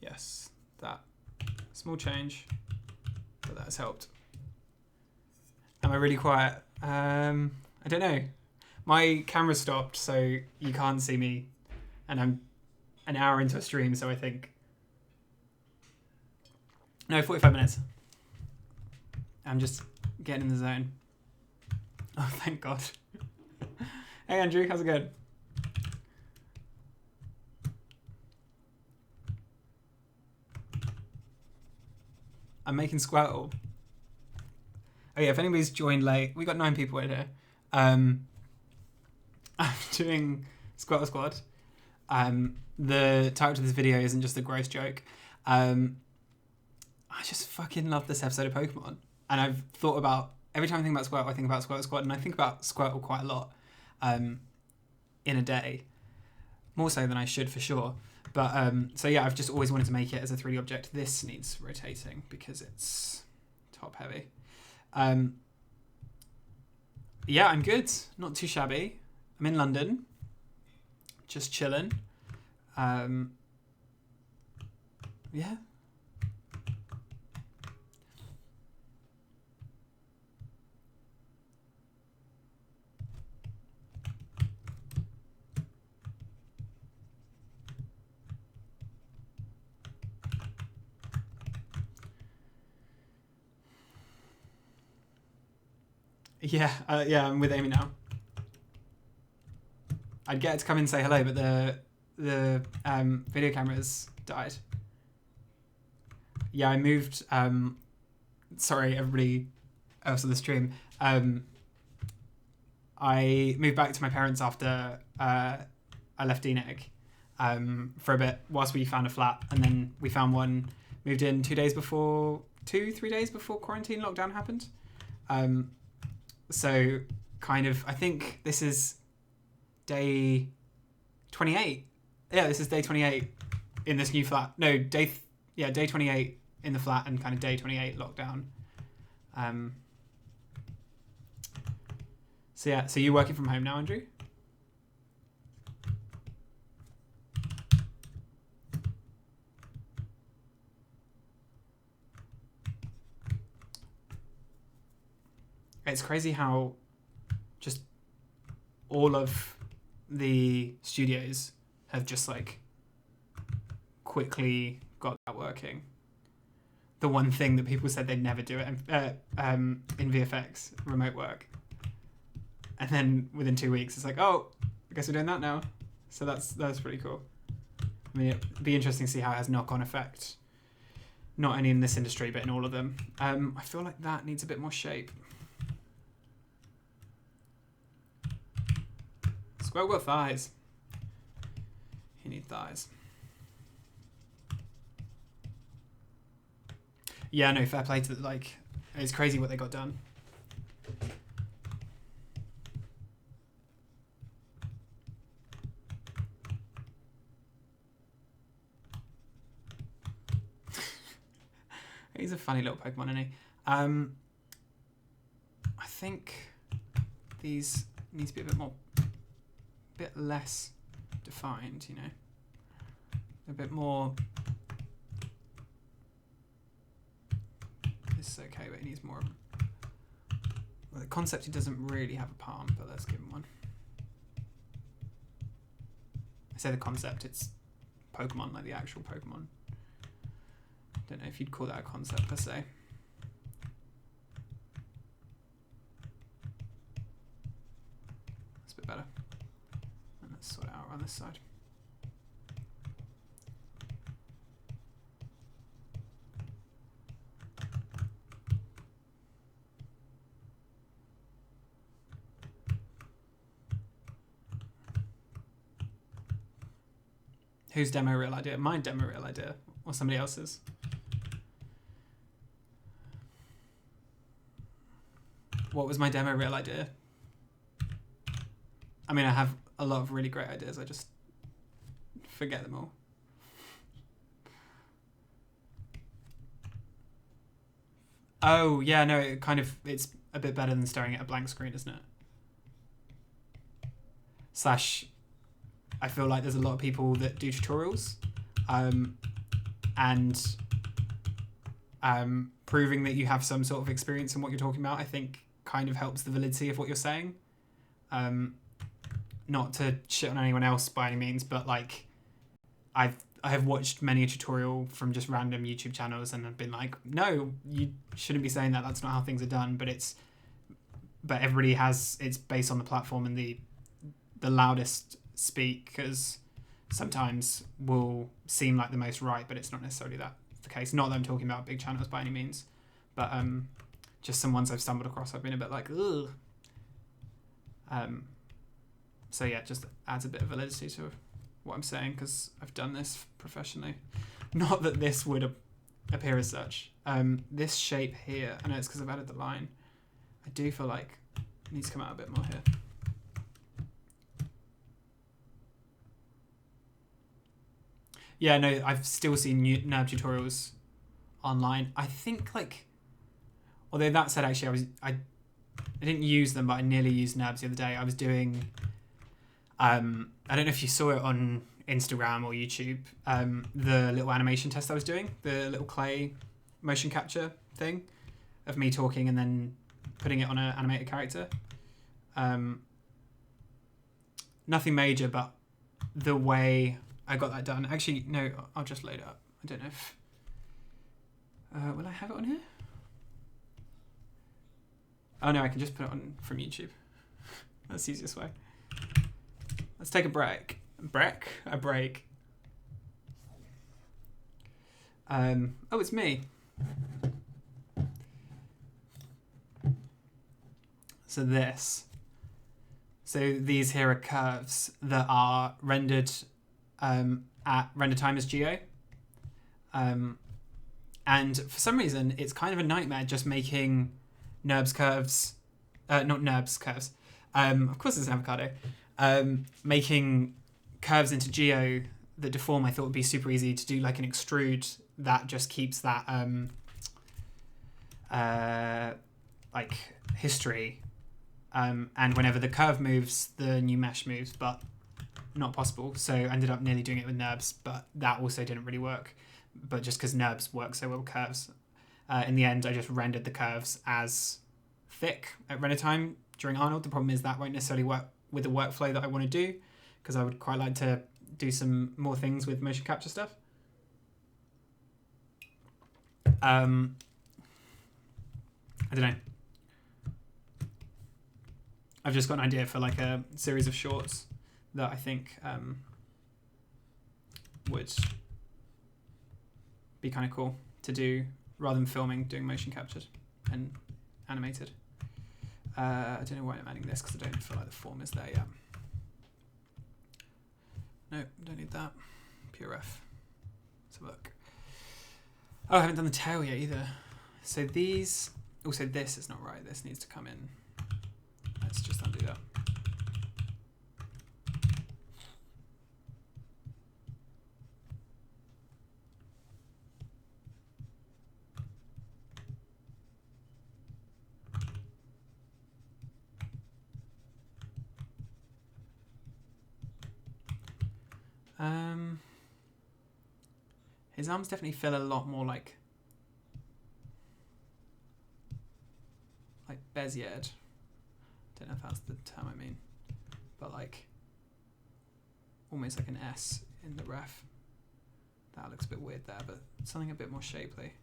Yes, that small change, but that has helped. Am I really quiet? I don't know. My camera stopped, so you can't see me, and I'm an hour into a stream, so I think, no, 45 minutes. I'm just getting in the zone. Oh, thank God. Hey, Andrew, how's it going? I'm making Squirtle. Oh yeah, if anybody's joined late, we got 9 people in here. I'm doing Squirtle Squad. The title to this video isn't just a gross joke. I just fucking love this episode of Pokemon. And I've thought about, every time I think about Squirtle, I think about Squirtle Squad, and I think about Squirtle quite a lot in a day. More so than I should, for sure. But, so yeah, I've just always wanted to make it as a 3D object. This needs rotating because it's top heavy. Yeah, I'm good. Not too shabby. I'm in London. Just chilling. Yeah. Yeah, yeah, I'm with Amy now. I'd get her to come in and say hello, but the video camera's died. Yeah, I moved. Sorry, everybody else on the stream. I moved back to my parents after I left DNEG for a bit whilst we found a flat, and then we found one. Moved in 3 days before quarantine lockdown happened. So kind of, I think this is day 28. Yeah, this is day 28 in this new flat. No, day 28 in the flat and kind of day 28 lockdown. So yeah, so you're working from home now, Andrew? It's crazy how just all of the studios have just like quickly got that working. The one thing that people said they'd never do it in VFX, remote work. And then within 2 weeks, it's like, oh, I guess we're doing that now. So that's pretty cool. I mean, it'd be interesting to see how it has knock-on effect, not only in this industry, but in all of them. I feel like that needs a bit more shape. Squirtle got thighs. He needs thighs. Yeah, no, fair play to like, it's crazy what they got done. He's a funny little Pokemon, isn't he? I think these need to be a bit less defined, you know, a bit more. This is okay, but he needs more. Well, the concept, he doesn't really have a palm, but let's give him one. I say the concept, it's Pokemon, like the actual Pokemon. Don't know if you'd call that a concept per se. That's a bit better. And let's sort it out on this side. Whose demo real idea? My demo real idea, or somebody else's? What was my demo real idea? I mean, I have a lot of really great ideas. I just forget them all. Oh, yeah, no, it's a bit better than staring at a blank screen, isn't it? Slash, I feel like there's a lot of people that do tutorials, and proving that you have some sort of experience in what you're talking about, I think kind of helps the validity of what you're saying. Not to shit on anyone else by any means, but like I have watched many a tutorial from just random YouTube channels and I've been like, no, you shouldn't be saying that. That's not how things are done. But everybody has, it's based on the platform and the loudest speakers sometimes will seem like the most right, but it's not necessarily the case. Not that I'm talking about big channels by any means, but just some ones I've stumbled across I've been a bit like, ugh. So yeah, it just adds a bit of validity to what I'm saying because I've done this professionally. Not that this would appear as such. This shape here, I know it's because I've added the line. I do feel like it needs to come out a bit more here. Yeah, no, I've still seen NERB tutorials online. I think like, although that said, actually, I didn't use them, but I nearly used NERBs the other day. I was doing, I don't know if you saw it on Instagram or YouTube, the little animation test I was doing, the little clay motion capture thing of me talking and then putting it on an animated character. Nothing major, but the way I got that done. Actually, no, I'll just load it up. I don't know if... will I have it on here? Oh no, I can just put it on from YouTube. That's the easiest way. Let's take a break. A break. Oh, it's me. So these here are curves that are rendered at render time as geo. And for some reason, it's kind of a nightmare just making NERBs curves, not NERBs curves. Of course, it's an avocado. Making curves into geo that deform, I thought would be super easy to do, like an extrude that just keeps that like history. And whenever the curve moves, the new mesh moves, but not possible. So I ended up nearly doing it with NERBs, but that also didn't really work. But just because NERBs work so well with curves, in the end, I just rendered the curves as thick at render time during Arnold. The problem is that won't necessarily work with the workflow that I want to do, because I would quite like to do some more things with motion capture stuff. I don't know. I've just got an idea for like a series of shorts that I think would be kind of cool to do rather than filming, doing motion captured and animated. I don't know why I'm adding this because I don't feel like the form is there yet. No, don't need that. Pure F. Let's have a look. Oh, I haven't done the tail yet either. So these, also this is not right. This needs to come in. Let's just undo that. His arms definitely feel a lot more like Beziered. Don't know if that's the term I mean, but like almost like an S in the ref. That looks a bit weird there, but something a bit more shapely.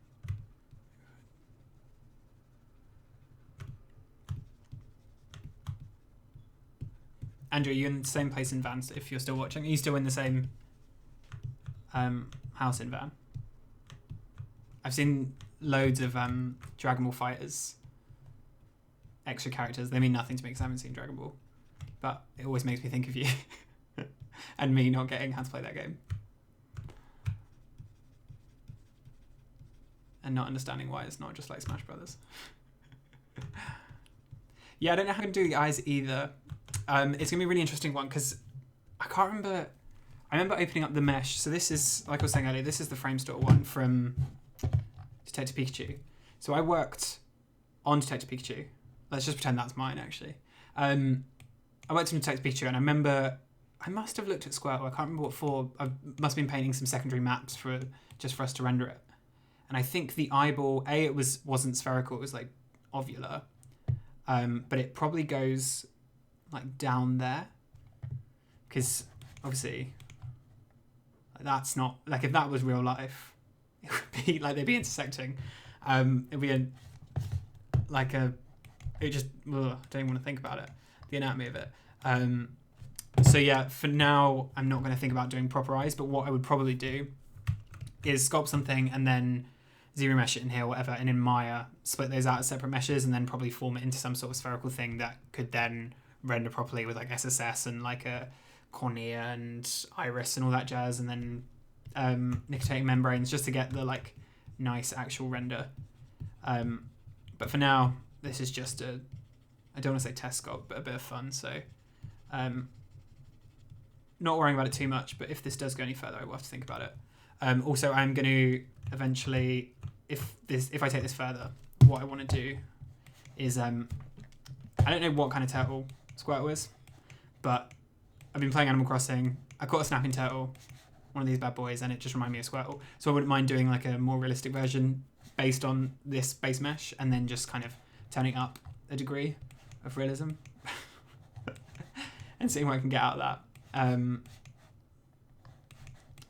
Andrew, are you in the same place in Van? If you're still watching, are you still in the same house in Van? I've seen loads of Dragon Ball Fighters extra characters. They mean nothing to me because I haven't seen Dragon Ball, but it always makes me think of you and me not getting how to play that game and not understanding why it's not just like Smash Brothers. Yeah, I don't know how to do the eyes either. It's gonna be a really interesting one because I can't remember. I remember opening up the mesh. So this is, like I was saying earlier, this is the frame store one from Detective Pikachu. So I worked on Detective Pikachu. Let's just pretend that's mine, actually. I worked on Detective Pikachu, and I remember I must have looked at Squirtle. I can't remember what for. I must have been painting some secondary maps just for us to render it. And I think the eyeball, it wasn't spherical. It was like ovular, but it probably goes like down there because obviously that's not like, if that was real life, it would be like they'd be intersecting. It'd be it just, ugh, I don't even want to think about it, the anatomy of it. So yeah, for now I'm not going to think about doing proper eyes, but what I would probably do is sculpt something and then zero mesh it in here or whatever, and in Maya split those out as separate meshes and then probably form it into some sort of spherical thing that could then render properly with like SSS and like a cornea and iris and all that jazz, and then nictitating membranes just to get the like nice actual render. But for now, this is just I don't want to say test sculpt, but a bit of fun. So not worrying about it too much, but if this does go any further, I will have to think about it. Also, I'm going to eventually, if I take this further, what I want to do is I don't know what kind of turtle Squirtle is, but I've been playing Animal Crossing. I caught a snapping turtle, one of these bad boys, and it just reminded me of Squirtle. So I wouldn't mind doing like a more realistic version based on this base mesh, and then just kind of turning up a degree of realism and seeing what I can get out of that.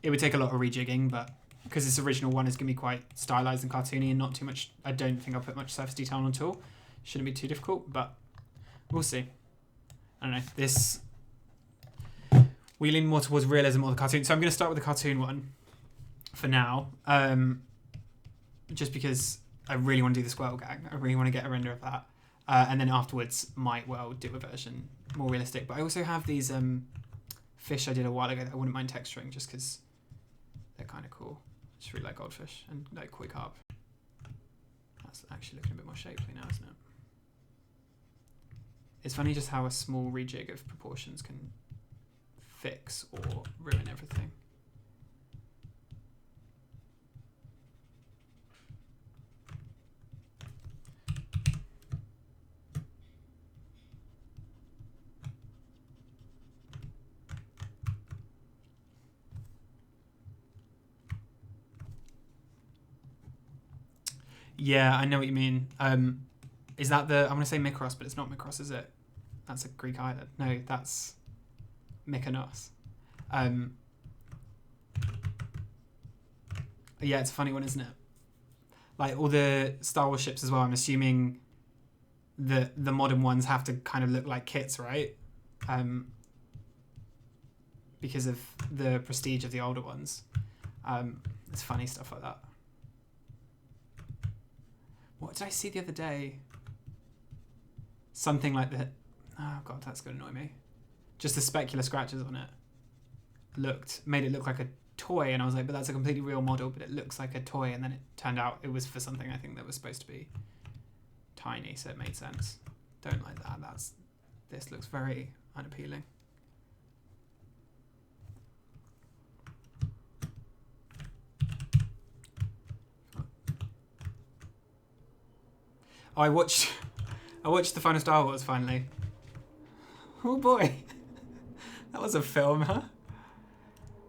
It would take a lot of rejigging, but because this original one is going to be quite stylized and cartoony and not too much, I don't think I'll put much surface detail on at all. Shouldn't be too difficult, but we'll see. I don't know. We lean more towards realism or the cartoon. So I'm going to start with the cartoon one for now, just because I really want to do the Squirtle gang. I really want to get a render of that. And then afterwards might well do a version more realistic. But I also have these fish I did a while ago that I wouldn't mind texturing just because they're kind of cool. I just really like goldfish and like koi carp. That's actually looking a bit more shapely now, isn't it? It's funny just how a small rejig of proportions can fix or ruin everything. Yeah, I know what you mean. Is that I want to say Mikros, but it's not Mikros, is it? That's a Greek island. No, that's Mykonos. Yeah, it's a funny one, isn't it? Like all the Star Wars ships as well, I'm assuming the modern ones have to kind of look like kits, right? Because of the prestige of the older ones. It's funny stuff like that. What did I see the other day? Something like that. Oh god, that's gonna annoy me. Just the specular scratches on it made it look like a toy, and I was like, but that's a completely real model, but it looks like a toy, and then it turned out it was for something I think that was supposed to be tiny, so it made sense. Don't like that. This looks very unappealing. Oh, I watched the final Star Wars finally. Oh boy, that was a film, huh?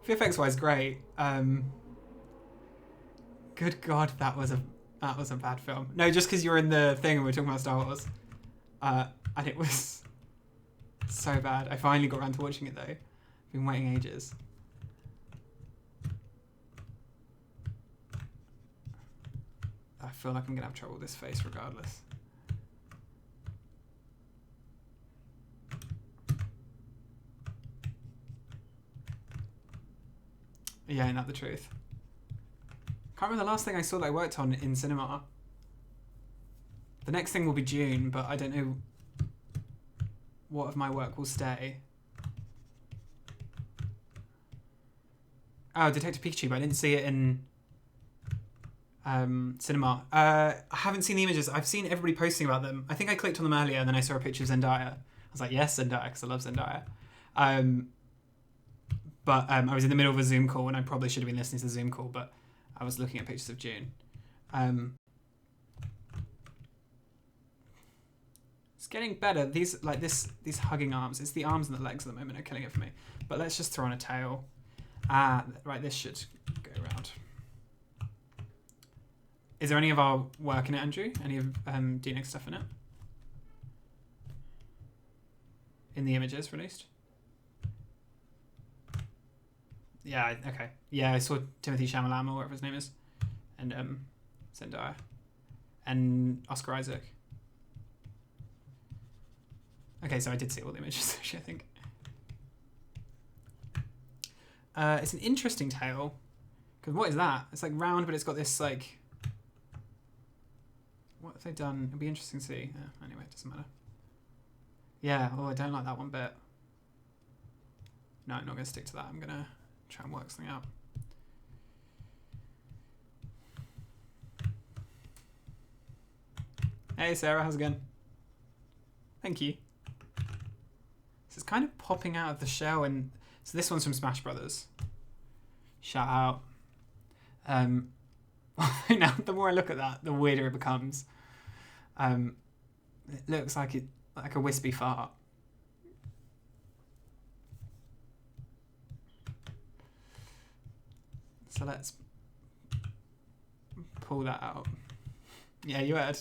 VFX wise, great. Good God, that was a bad film. No, just because you're in the thing and we're talking about Star Wars, and it was so bad. I finally got around to watching it though. I've been waiting ages. I feel like I'm gonna have trouble with this face regardless. Yeah, ain't that the truth? Can't remember the last thing I saw that I worked on in cinema. The next thing will be June, but I don't know what of my work will stay. Oh, Detective Pikachu, but I didn't see it in cinema. I haven't seen the images. I've seen everybody posting about them. I think I clicked on them earlier and then I saw a picture of Zendaya. I was like, yes, Zendaya, because I love Zendaya. But I was in the middle of a Zoom call and I probably should have been listening to the Zoom call, but I was looking at pictures of June. It's getting better. These hugging arms. It's the arms and the legs at the moment are killing it for me. But let's just throw on a tail. Right, this should go around. Is there any of our work in it, Andrew? Any of DNX stuff in it? In the images released? Yeah, okay. Yeah, I saw Timothy Chalamet or whatever his name is. And Zendaya. And Oscar Isaac. Okay, so I did see all the images, actually, I think. It's an interesting tail. Because what is that? It's like round, but it's got this like... What have they done? It'll be interesting to see. Anyway, it doesn't matter. Yeah, oh, I don't like that one bit. No, I'm not going to stick to that. I'm going to try and work something out. Hey, Sarah, how's it going? Thank you. So it's kind of popping out of the shell, and so this one's from Smash Brothers. Shout out. Now, the more I look at that, the weirder it becomes. It looks like a wispy fart. So let's pull that out. Yeah, you heard.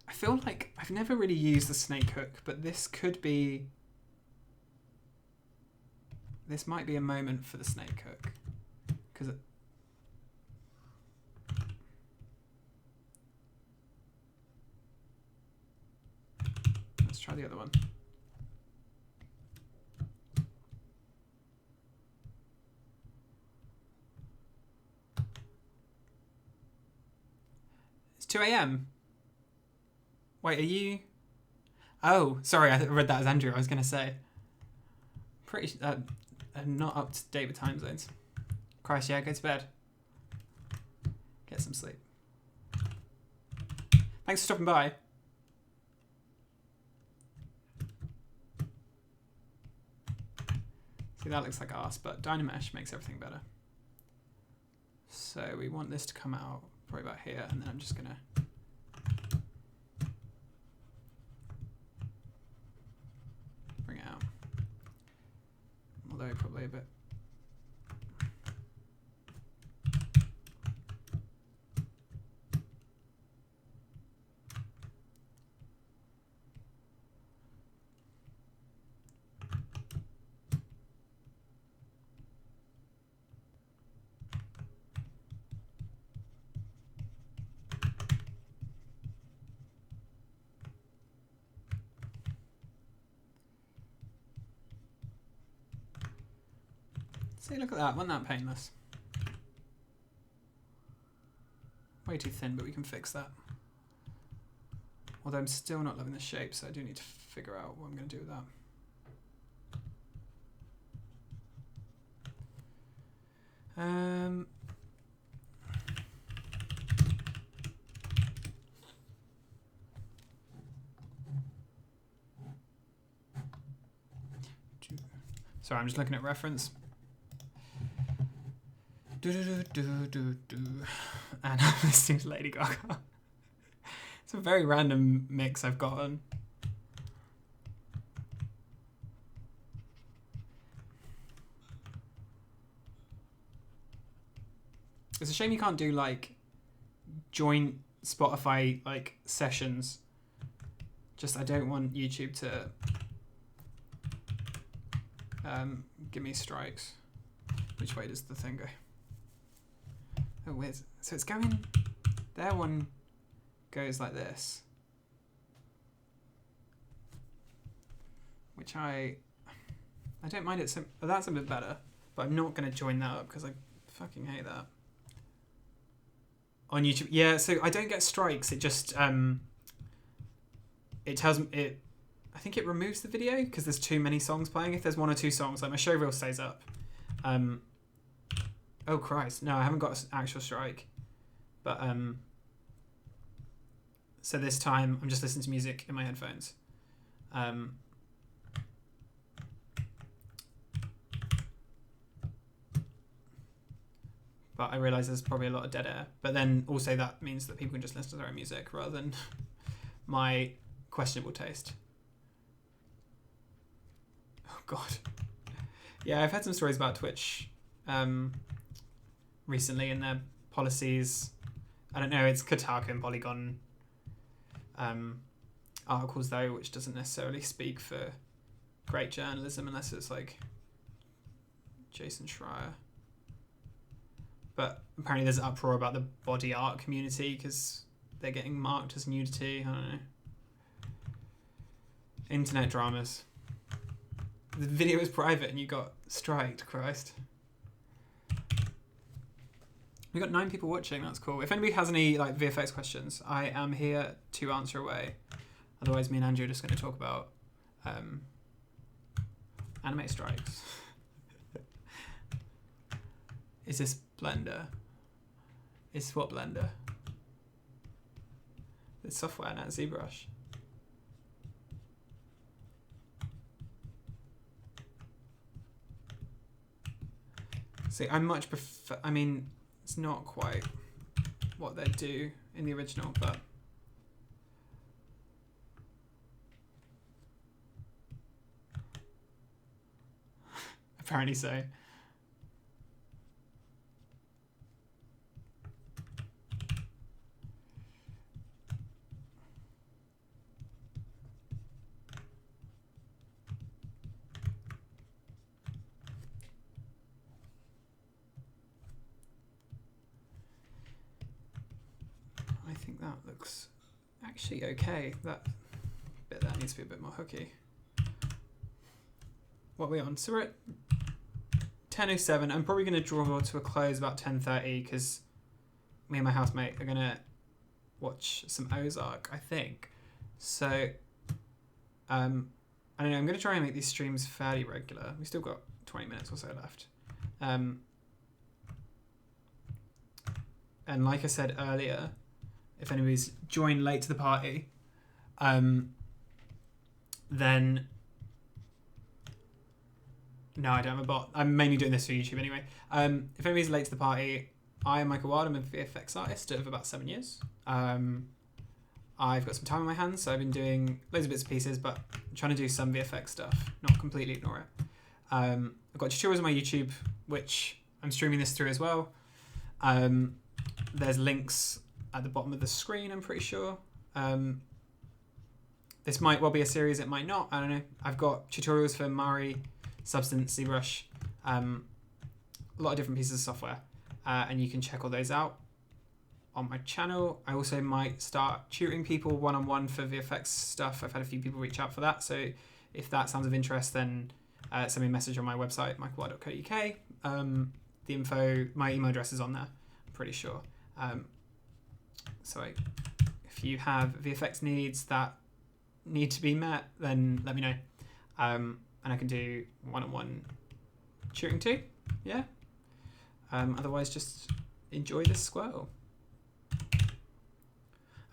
I feel like I've never really used the snake hook, but this could be... This might be a moment for the snake hook. Because let's try the other one. It's 2 a.m. Wait, are you... Oh, sorry, I read that as Andrew. I was going to say. Pretty... I'm not up to date with time zones. Christ, yeah, go to bed. Get some sleep. Thanks for stopping by. See, that looks like arse, but Dynamesh makes everything better. So we want this to come out probably about here, and then I'm just going to... bring it out. Although probably a bit... See, look at that. Wasn't that painless? Way too thin, but we can fix that. Although I'm still not loving the shape, so I do need to figure out what I'm going to do with that. Um, sorry, I'm just looking at reference. And I'm listening to Lady Gaga. It's a very random mix I've got on. It's a shame you can't do like joint Spotify like sessions. Just I don't want YouTube to give me strikes. Which way does the thing go? Oh, weird. So it's going. Their one goes like this, which I don't mind it. That's a bit better, but I'm not going to join that up because I fucking hate that. On YouTube, yeah. So I don't get strikes. It just it tells me it. I think it removes the video because there's too many songs playing. If there's one or two songs, like my show reel stays up. Oh Christ, no, I haven't got an actual strike, but so this time I'm just listening to music in my headphones. But I realise there's probably a lot of dead air. But then also that means that people can just listen to their own music rather than my questionable taste. Oh God. Yeah, I've had some stories about Twitch recently and their policies. I don't know, it's Kotaku and Polygon articles though, which doesn't necessarily speak for great journalism unless it's like Jason Schreier. But apparently there's an uproar about the body art community because they're getting marked as nudity. I don't know. Internet dramas. The video was private and you got striked, Christ. We got 9 people watching, that's cool. If anybody has any like VFX questions, I am here to answer away. Otherwise me and Andrew are just going to talk about anime strikes. Is this Blender? Is what Blender? It's software now, Zbrush. See, I much prefer, I mean, it's not quite what they do in the original, but apparently so. I think that looks actually okay. That bit there needs to be a bit more hooky. What are we on? So we're at 10:07. I'm probably going to draw to a close about 10:30 because me and my housemate are going to watch some Ozark, I think. So, I don't know. I'm going to try and make these streams fairly regular. We've still got 20 minutes or so left. And like I said earlier, if anybody's joined late to the party, then... No, I don't have a bot. I'm mainly doing this for YouTube anyway. If anybody's late to the party, I am Michael Wild. I'm a VFX artist of about 7 years. I've got some time on my hands, so I've been doing loads of bits and pieces, but I'm trying to do some VFX stuff, not completely ignore it. I've got tutorials on my YouTube, which I'm streaming this through as well. There's links at the bottom of the screen, I'm pretty sure. This might well be a series, it might not, I don't know. I've got tutorials for Mari, Substance, Zbrush, a lot of different pieces of software, and you can check all those out on my channel. I also might start tutoring people one-on-one for VFX stuff. I've had a few people reach out for that, so if that sounds of interest, then send me a message on my website, michaelwild.co.uk. The info, my email address is on there, I'm pretty sure. So if you have VFX needs that need to be met, then let me know. And I can do one-on-one tutoring too, yeah? Otherwise, just enjoy this Squirtle.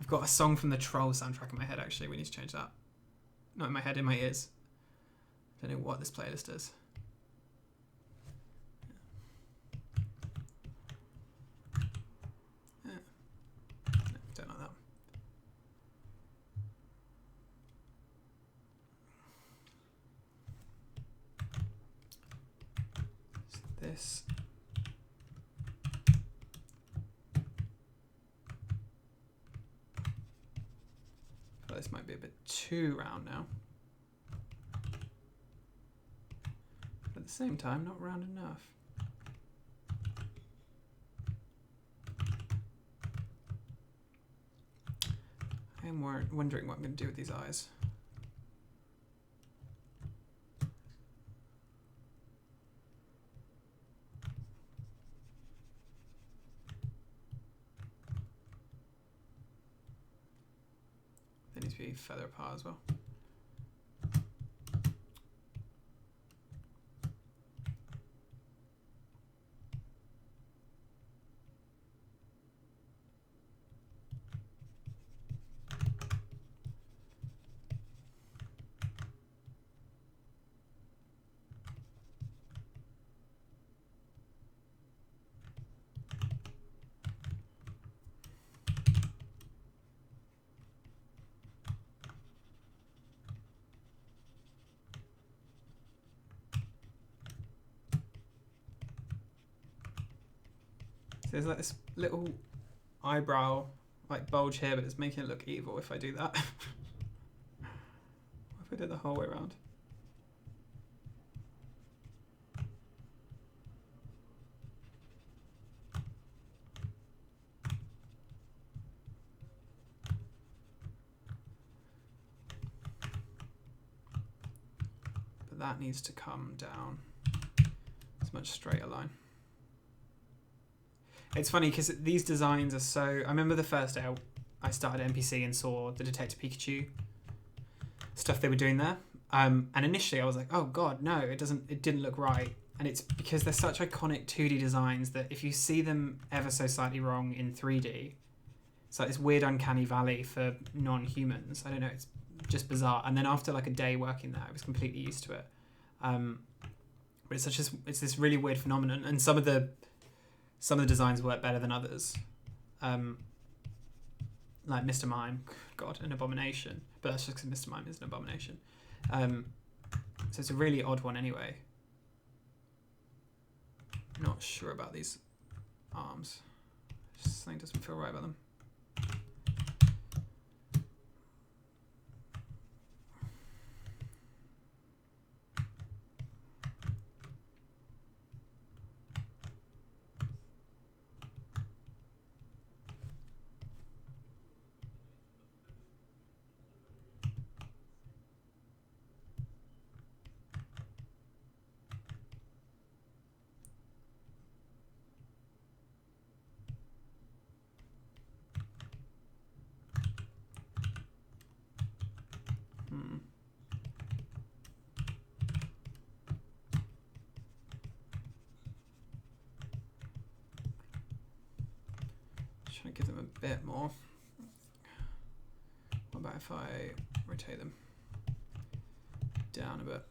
I've got a song from the Troll soundtrack in my head, actually. We need to change that. Not in my head, in my ears. I don't know what this playlist is. Yeah. No, don't like that. So this. This might be a bit too round now. But at the same time, not round enough. I am wondering what I'm going to do with these eyes. They need to be further apart as well. There's like this little eyebrow like bulge here, but it's making it look evil if I do that. What if I did the whole way around? But that needs to come down. It's a much straighter line. It's funny because these designs are so... I remember the first day I started NPC and saw the Detective Pikachu stuff they were doing there. And initially I was like, oh god, no, it didn't look right. And it's because they're such iconic 2D designs that if you see them ever so slightly wrong in 3D, it's like this weird uncanny valley for non-humans. I don't know, it's just bizarre. And then after like a day working there, I was completely used to it. But it's this really weird phenomenon. And some of the designs work better than others. Like Mr. Mime, God, an abomination. But that's just because Mr. Mime is an abomination. So it's a really odd one anyway. Not sure about these arms. Just something doesn't feel right about them. Trying to give them a bit more. What about if I rotate them down a bit?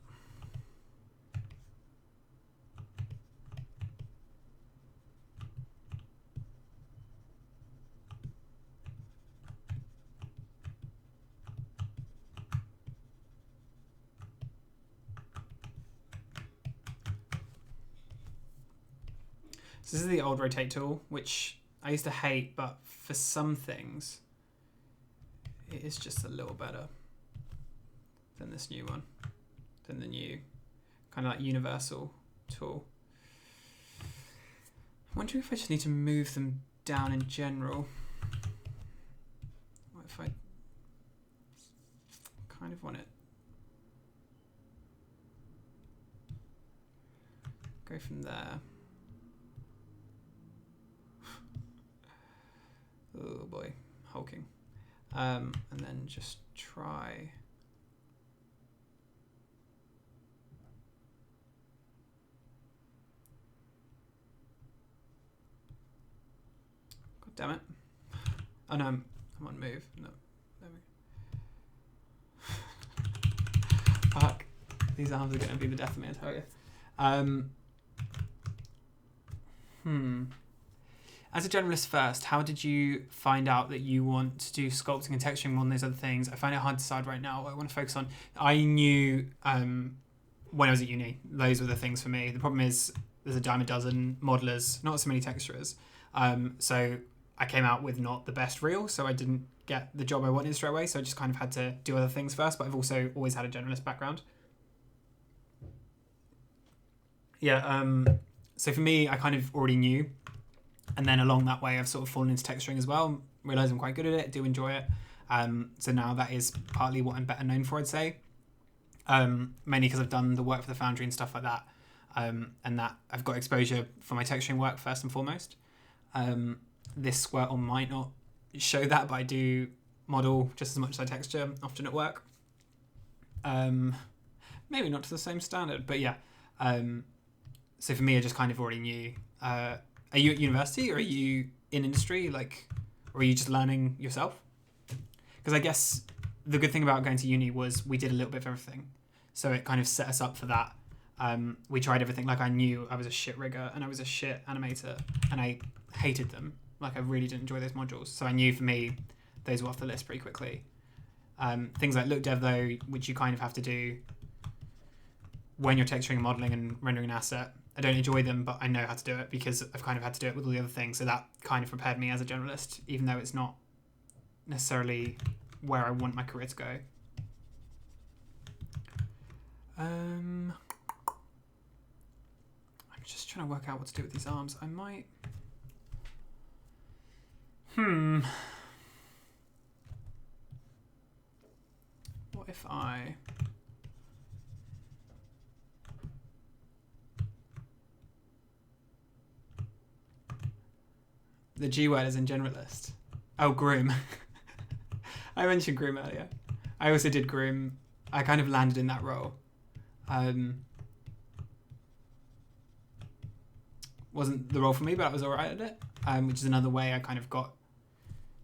So this is the old rotate tool, which I used to hate, but for some things, it is just a little better than this new one, than the new kind of like universal tool. I'm wondering if I just need to move them down in general. What if I kind of want it? Go from there. Oh boy, hulking. And then just try. damn it. Oh no, I'm on move. No, there we go. Fuck. These arms are going to be the death of me, I tell you. As a generalist first, how did you find out that you want to do sculpting and texturing more than those other things? I find it hard to decide right now what I want to focus on. I knew when I was at uni, those were the things for me. The problem is there's a dime a dozen modelers, not so many texturers. So I came out with not the best reel, so I didn't get the job I wanted straight away. So I just kind of had to do other things first, but I've also always had a generalist background. Yeah, so for me, I kind of already knew. And then along that way, I've sort of fallen into texturing as well, realised I'm quite good at it, do enjoy it. So now that is partly what I'm better known for, I'd say. Mainly because I've done the work for the Foundry and stuff like that. And that I've got exposure for my texturing work first and foremost. This Squirtle might not show that, but I do model just as much as I texture often at work. Maybe not to the same standard, but yeah. So for me, I just kind of already knew. Are you at university or are you in industry? Or are you just learning yourself? Because I guess the good thing about going to uni was we did a little bit of everything. So it kind of set us up for that. We tried everything. I knew I was a shit rigger and I was a shit animator and I hated them. I really didn't enjoy those modules. So I knew for me, those were off the list pretty quickly. Things like look dev though, which you kind of have to do when you're texturing, modeling and rendering an asset. I don't enjoy them, but I know how to do it because I've kind of had to do it with all the other things. So that kind of prepared me as a generalist, even though it's not necessarily where I want my career to go. I'm just trying to work out what to do with these arms. I might... What if I... The G word is in generalist. Oh, groom. I mentioned groom earlier. I also did groom. I kind of landed in that role. Wasn't the role for me, but I was alright at it. Which is another way I kind of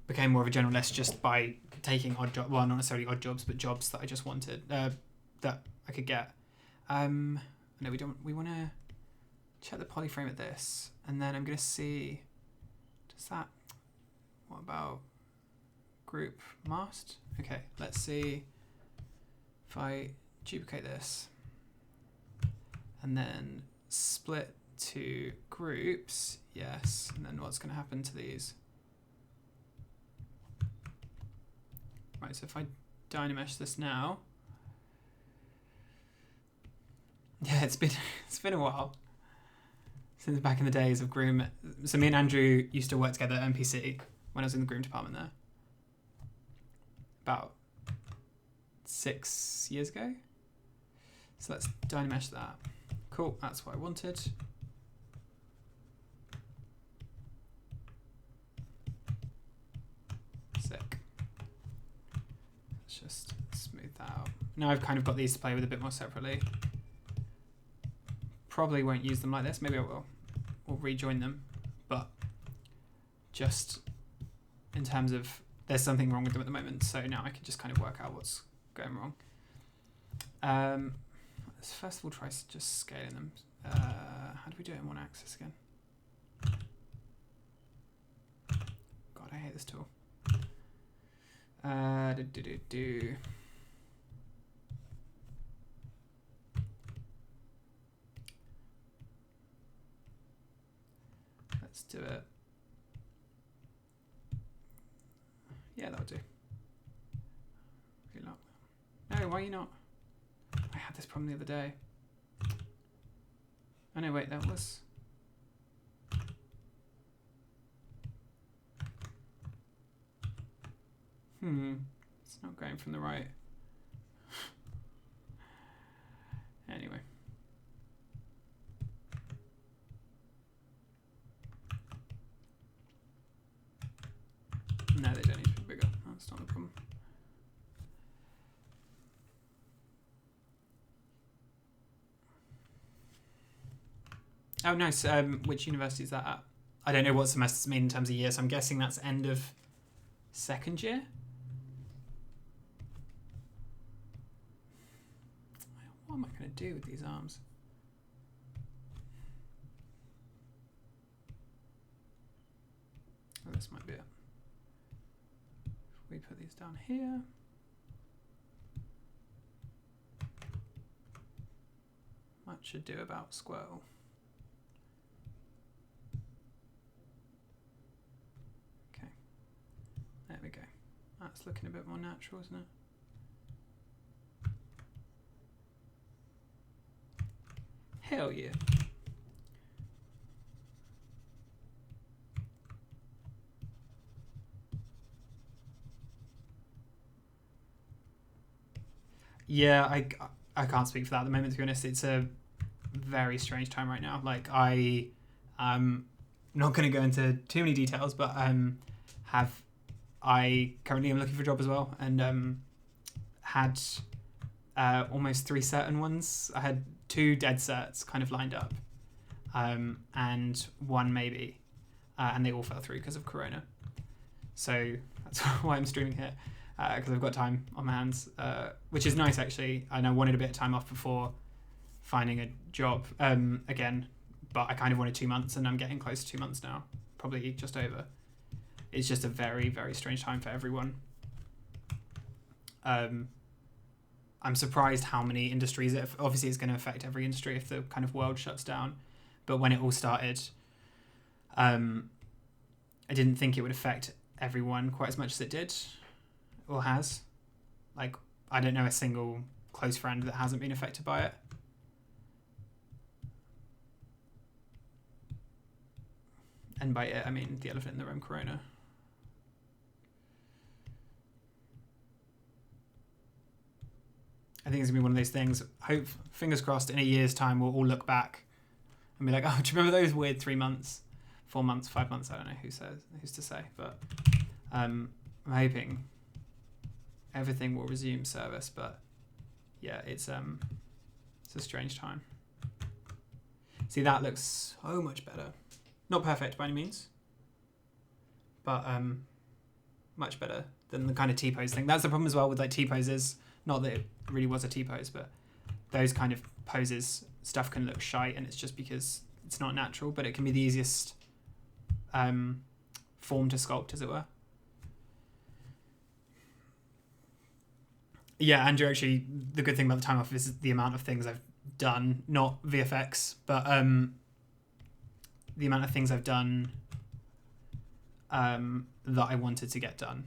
became more of a generalist just by taking odd jobs. Well, not necessarily odd jobs, but jobs that I just wanted, that I could get. No, we don't. We want to check the polyframe at this, and then I'm going to see. What about group masked? Okay, let's see if I duplicate this and then split to groups. Yes, and then what's going to happen to these? Right, so if I dynamesh this now, yeah, it's been a while. Since back in the days of groom. So me and Andrew used to work together at MPC when I was in the groom department there. About 6 years ago. So let's dynamesh that. Cool, that's what I wanted. Sick. Let's just smooth that out. Now I've kind of got these to play with a bit more separately. Probably won't use them like this. Maybe I will. We'll rejoin them. But just in terms of there's something wrong with them at the moment. So now I can just kind of work out what's going wrong. Let's first of all try just scaling them. How do we do it in one axis again? God, I hate this tool. Let's do it. Yeah, that'll do. You're not. No, why are you not? I had this problem the other day. Oh no, wait, that was... It's not going from the right. Anyway. No, they don't need to be bigger. That's not the problem. Oh, nice. Which university is that at? I don't know what semesters mean in terms of year, so I'm guessing that's end of second year. What am I going to do with these arms? Oh, this might be it. If we put these down here. That should do about Squirtle. Okay. There we go. That's looking a bit more natural, isn't it? Hell yeah. Yeah, I can't speak for that at the moment, to be honest. It's a very strange time right now. Like, I'm not going to go into too many details, but I currently am looking for a job as well, and had almost 3 certain ones. I had 2 dead certs kind of lined up, and 1 maybe, and they all fell through because of Corona. So that's why I'm streaming here, because I've got time on my hands, which is nice actually. And I wanted a bit of time off before finding a job again, but I kind of wanted 2 months, and I'm getting close to 2 months now, probably just over. It's just a very, very strange time for everyone. I'm surprised how many industries, obviously it's going to affect every industry if the kind of world shuts down. But when it all started, I didn't think it would affect everyone quite as much as it did, or has. Like, I don't know a single close friend that hasn't been affected by it. And by it, I mean the elephant in the room, Corona. I think it's going to be one of those things. Fingers crossed, in a year's time, we'll all look back and be like, oh, do you remember those weird 3 months, 4 months, 5 months? I don't know who's to say, but I'm hoping everything will resume service. But yeah, it's a strange time. See, that looks so much better. Not perfect by any means, but much better than the kind of T-pose thing. That's the problem as well with like T-poses. Not that it really was a T-pose, but those kind of poses, stuff can look shite, and it's just because it's not natural, but it can be the easiest form to sculpt, as it were. Yeah, Andrew, actually, the good thing about the time off is the amount of things I've done, not VFX, but the amount of things I've done that I wanted to get done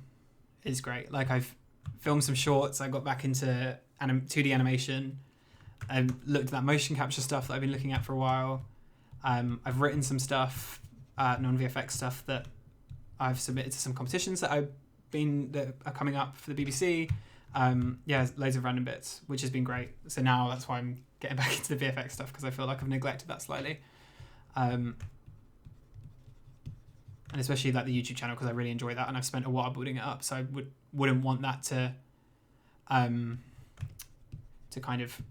is great. Like, I've filmed some shorts, I got back into 2D animation, I looked at that motion capture stuff that I've been looking at for a while. I've written some stuff, non-VFX stuff, that I've submitted to some competitions that are coming up for the BBC. Yeah, loads of random bits, which has been great. So now that's why I'm getting back into the VFX stuff, because I feel like I've neglected that slightly. And especially like the YouTube channel, because I really enjoy that, and I've spent a while building it up, so I wouldn't want that to kind of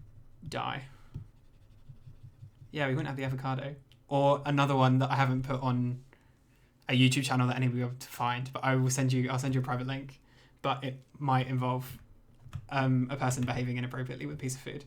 die. Yeah, we wouldn't have the avocado. Or another one that I haven't put on a YouTube channel that anybody will be able to find, but I'll send you a private link, but it might involve a person behaving inappropriately with a piece of food.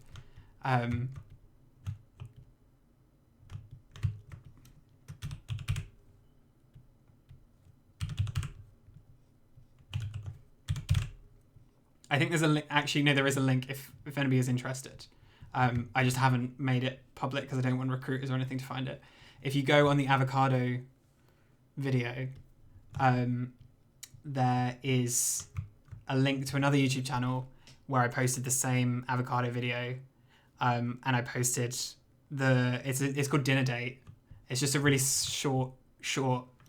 I think there's a link. Actually, no, there is a link if anybody is interested. I just haven't made it public because I don't want recruiters or anything to find it. If you go on the avocado video, there is a link to another YouTube channel where I posted the same avocado video, and I posted it's called Dinner Date. It's just a really short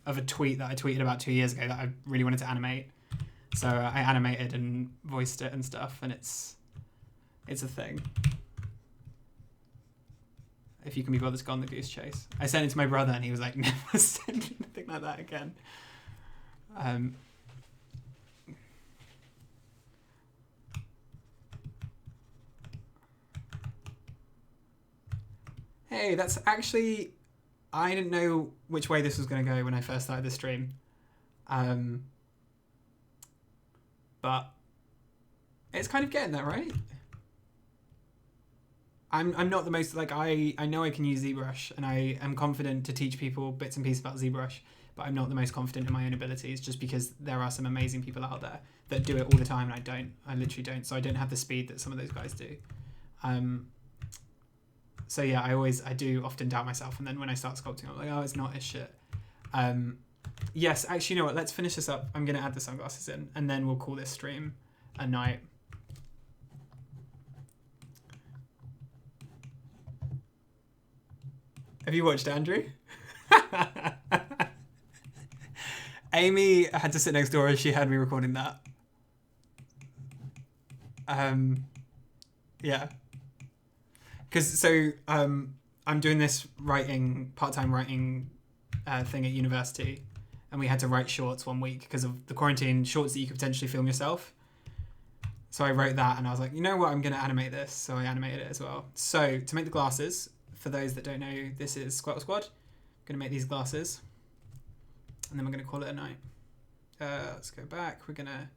of a tweet that I tweeted about 2 years ago that I really wanted to animate. So I animated and voiced it and stuff, and it's a thing. If you can be bothered to go on the goose chase. I sent it to my brother, and he was like, never send me anything like that again. Hey, that's actually... I didn't know which way this was going to go when I first started the stream. But it's kind of getting there, right? I'm not the most, like, I know I can use Zbrush, and I am confident to teach people bits and pieces about Zbrush, but I'm not the most confident in my own abilities, just because there are some amazing people out there that do it all the time, and I don't. I literally don't. So I don't have the speed that some of those guys do. So yeah, I do often doubt myself, and then when I start sculpting, I'm like, oh, it's not as shit. Yes, actually, you know what? Let's finish this up. I'm going to add the sunglasses in, and then we'll call this stream a night. Have you watched Andrew? Amy had to sit next door as she had me recording that. Yeah. Because I'm doing this part-time writing thing at university, and we had to write shorts one week because of the quarantine, shorts that you could potentially film yourself. So I wrote that, and I was like, you know what, I'm going to animate this. So I animated it as well. So to make the glasses, for those that don't know, this is Squirtle Squad. I'm going to make these glasses, and then we're going to call it a night. Let's go back. We're going to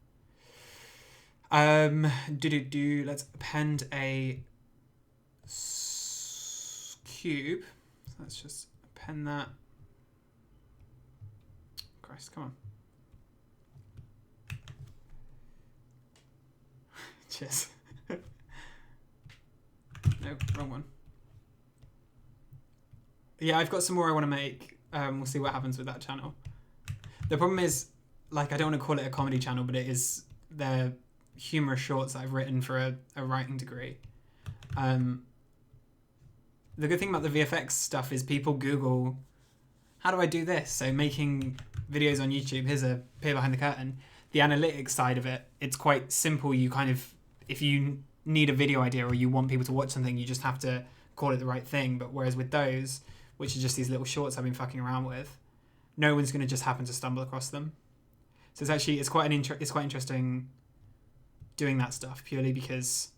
let's append a cube. So let's just append that. Christ, come on. Cheers. No, wrong one. Yeah, I've got some more I want to make. We'll see what happens with that channel. The problem is, like, I don't want to call it a comedy channel, but they're humorous shorts that I've written for a writing degree. The good thing about the VFX stuff is people Google, how do I do this? So making videos on YouTube, here's a peer behind the curtain. The analytics side of it, it's quite simple. You kind of, if you need a video idea or you want people to watch something, you just have to call it the right thing. But whereas with those, which are just these little shorts I've been fucking around with, no one's going to just happen to stumble across them. So it's quite interesting doing that stuff, purely because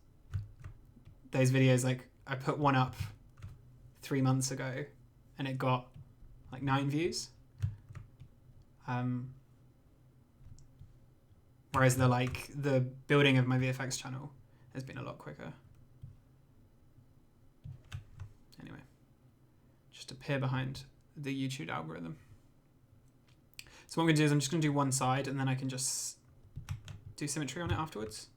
those videos, like, I put one up 3 months ago and it got like 9 views. Whereas the building of my VFX channel has been a lot quicker. Anyway, just appear behind the YouTube algorithm. So what I'm going to do is I'm just going to do one side, and then I can just do symmetry on it afterwards.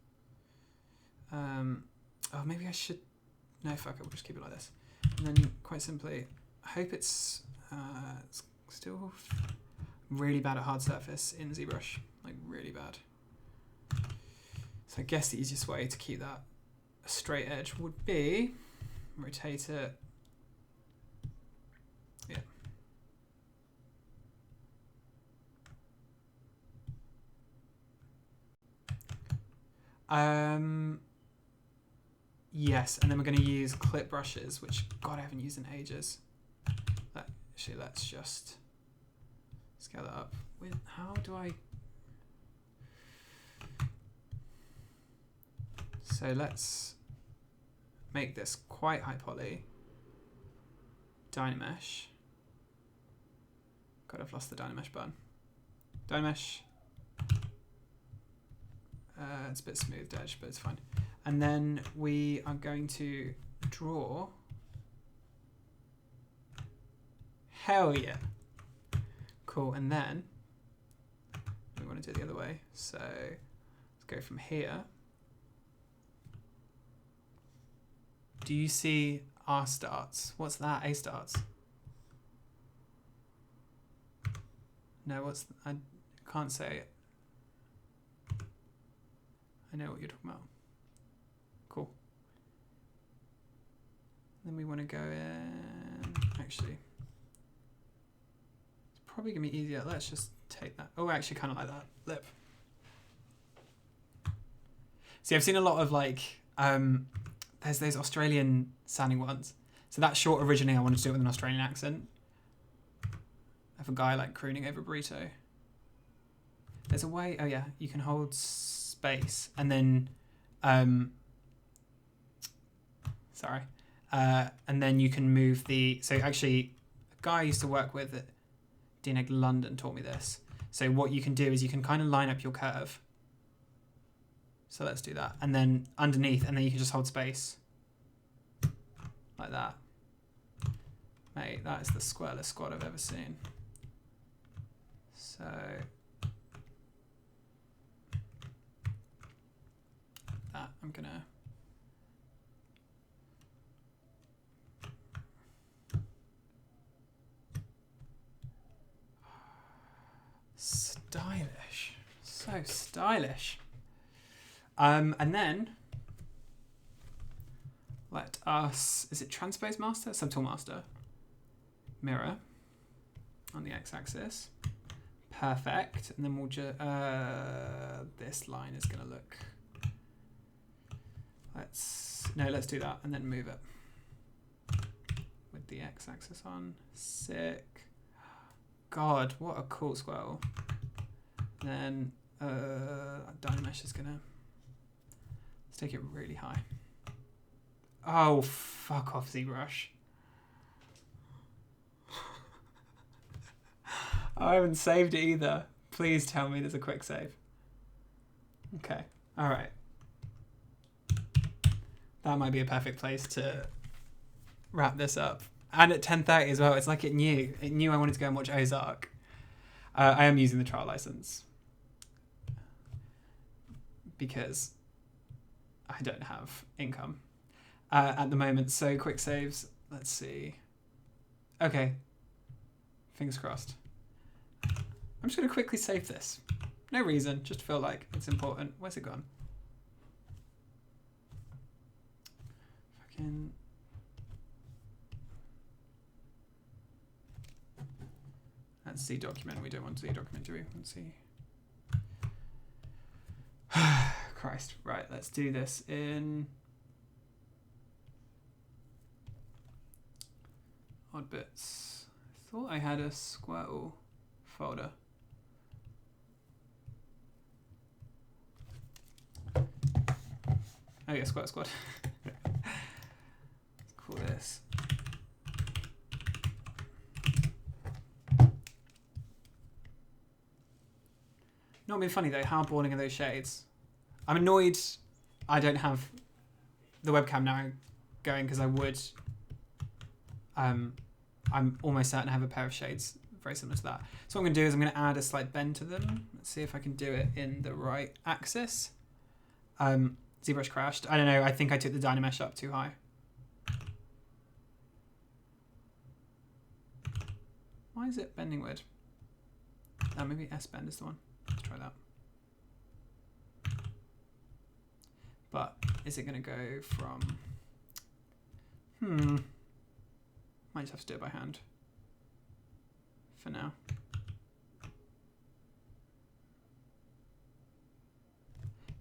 Oh, maybe I should... No, fuck it, we'll just keep it like this. And then, quite simply, I hope it's still really bad at hard surface in ZBrush. Like, really bad. So I guess the easiest way to keep that a straight edge would be rotate it. Yeah. Yes, and then we're going to use clip brushes, which, God, I haven't used in ages. Actually, let's just scale that up. How do I... So let's make this quite high poly. Dynamesh. God, I've lost the Dynamesh button. Dynamesh. It's a bit smoothed edge, but it's fine. And then we are going to draw. Hell yeah. Cool, and then we want to do it the other way. So let's go from here. Do you see R starts? What's that? A starts? No, I can't say it. I know what you're talking about. Cool. Then we want to go in, actually. It's probably going to be easier. Let's just take that. Oh, I actually kind of like that. Lip. See, I've seen a lot of there's those Australian sounding ones. So that short originally I wanted to do it with an Australian accent. Of a guy like crooning over burrito. There's a way, oh yeah, you can hold space and then, and then you can move so actually guy I used to work with at DNEG London taught me this. So what you can do is you can kind of line up your curve. So let's do that. And then underneath, and then you can just hold space. Like that. Mate, that is the squirtless squad I've ever seen. So... that, I'm gonna... stylish. So stylish. And then let us, is it transpose master? Subtool master. Mirror on the x-axis. Perfect. And then we'll just, this line is gonna look, let's do that and then move it with the x-axis on. Sick. God, what a cool Squirtle. Then Dynamesh is gonna, let's take it really high. Oh, fuck off, Zbrush. I haven't saved it either. Please tell me there's a quick save. Okay, all right. That might be a perfect place to wrap this up. And at 10:30 as well, it's like it knew. It knew I wanted to go and watch Ozark. I am using the trial license because I don't have income at the moment. So quick saves, let's see. Okay, fingers crossed. I'm just gonna quickly save this. No reason, just feel like it's important. Where's it gone? Fucking... Let's see document. We don't want to see document, do we? Let's see. Christ. Right, let's do this in odd bits. I thought I had a Squirtle folder. Oh yeah, Squirtle Squad. Let's call this. Not being funny though, how boring are those shades? I'm annoyed I don't have the webcam now going because I would. I'm almost certain I have a pair of shades very similar to that. So what I'm going to do is I'm going to add a slight bend to them. Let's see if I can do it in the right axis. Zbrush crashed. I don't know, I think I took the Dynamesh up too high. Why is it bending weird? Oh, maybe S-bend is the one. Let's try that. But is it going to go from... Might just have to do it by hand for now.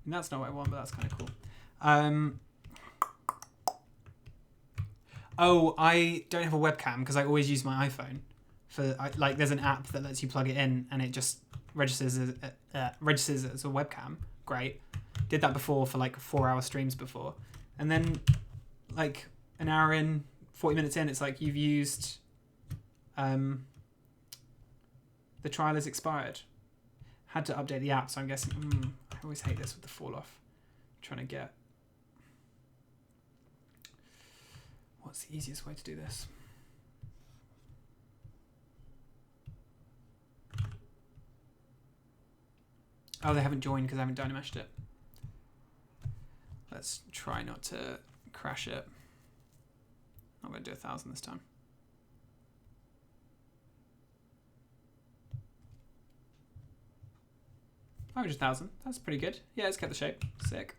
And that's not what I want, but that's kind of cool. Oh, I don't have a webcam because I always use my iPhone. Like, there's an app that lets you plug it in and it just registers as a webcam. Great. Did that before for like 4-hour streams before. And then like an hour in, 40 minutes in, it's like you've used the trial is expired. Had to update the app, so I'm guessing I always hate this with the fall off. I'm trying to get what's the easiest way to do this? Oh, they haven't joined because I haven't Dynameshed it. Let's try not to crash it. I'm going to do 1,000 this time. $500,000. That's pretty good. Yeah, it's kept the shape. Sick.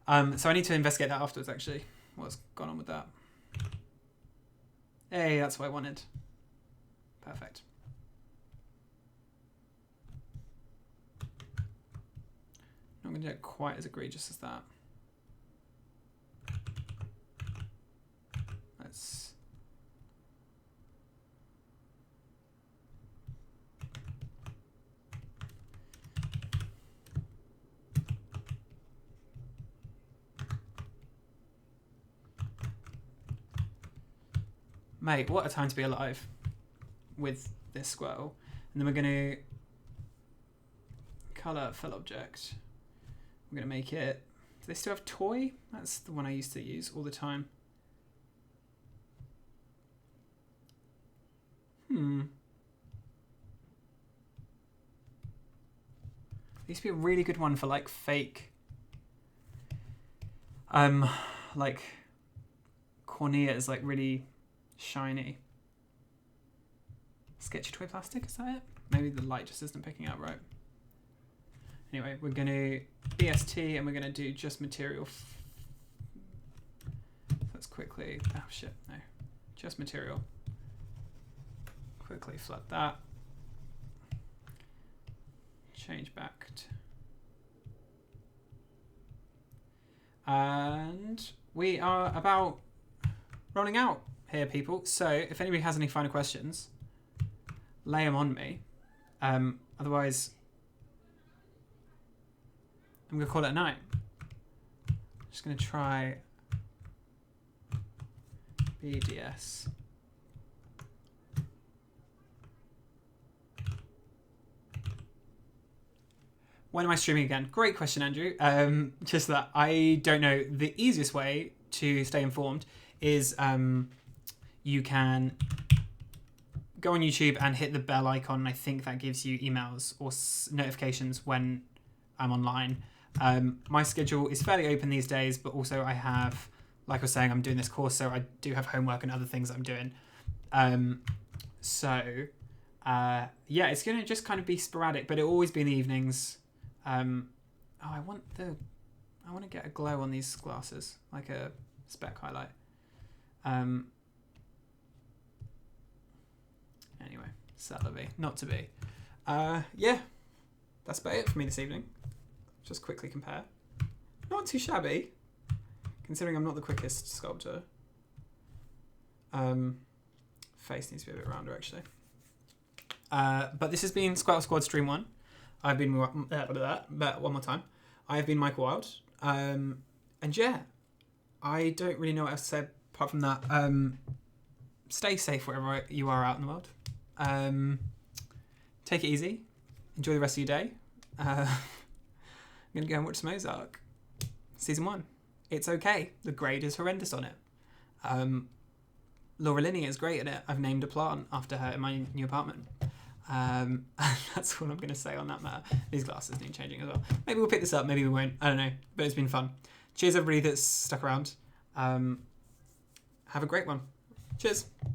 So I need to investigate that afterwards, actually. What's gone on with that? Hey, that's what I wanted. Perfect. Not going to do it quite as egregious as that. Let's... Mate, what a time to be alive with this Squirtle. And then we're going to colour fill object. We're going to make it... Do they still have toy? That's the one I used to use all the time. There used to be a really good one for like fake, like corneas, like really shiny. Sketchy toy plastic, is that it? Maybe the light just isn't picking up right. Anyway, we're going to BST and we're going to do just material. Let's quickly, oh shit, no. Just material. Quickly flood that. Change back to... And we are about rolling out here, people. So if anybody has any final questions, lay them on me. Otherwise, I'm going to call it a night. Just going to try BDS. When am I streaming again? Great question, Andrew. Just that I don't know. The easiest way to stay informed is you can go on YouTube and hit the bell icon. And I think that gives you emails or notifications when I'm online. My schedule is fairly open these days, but also I have, like I was saying, I'm doing this course, so I do have homework and other things I'm doing. Yeah, it's going to just kind of be sporadic, but it'll always be in the evenings. I want to get a glow on these glasses, like a spec highlight. Anyway, Celebi, not to be. Yeah, that's about it for me this evening. Just quickly compare. Not too shabby, considering I'm not the quickest sculptor. Face needs to be a bit rounder, actually. But this has been Squirtle Squad Stream 1. I've been... one more time. I have been Michael Wild. And yeah, I don't really know what else to say apart from that. Stay safe wherever you are out in the world. Take it easy. Enjoy the rest of your day. I'm going to go and watch some Ozark. Season 1. It's okay. The grade is horrendous on it. Laura Linney is great at it. I've named a plant after her in my new apartment. That's all I'm going to say on that matter. These glasses need changing as well. Maybe we'll pick this up, maybe we won't. I don't know. But it's been fun. Cheers everybody that's stuck around. Have a great one. Cheers.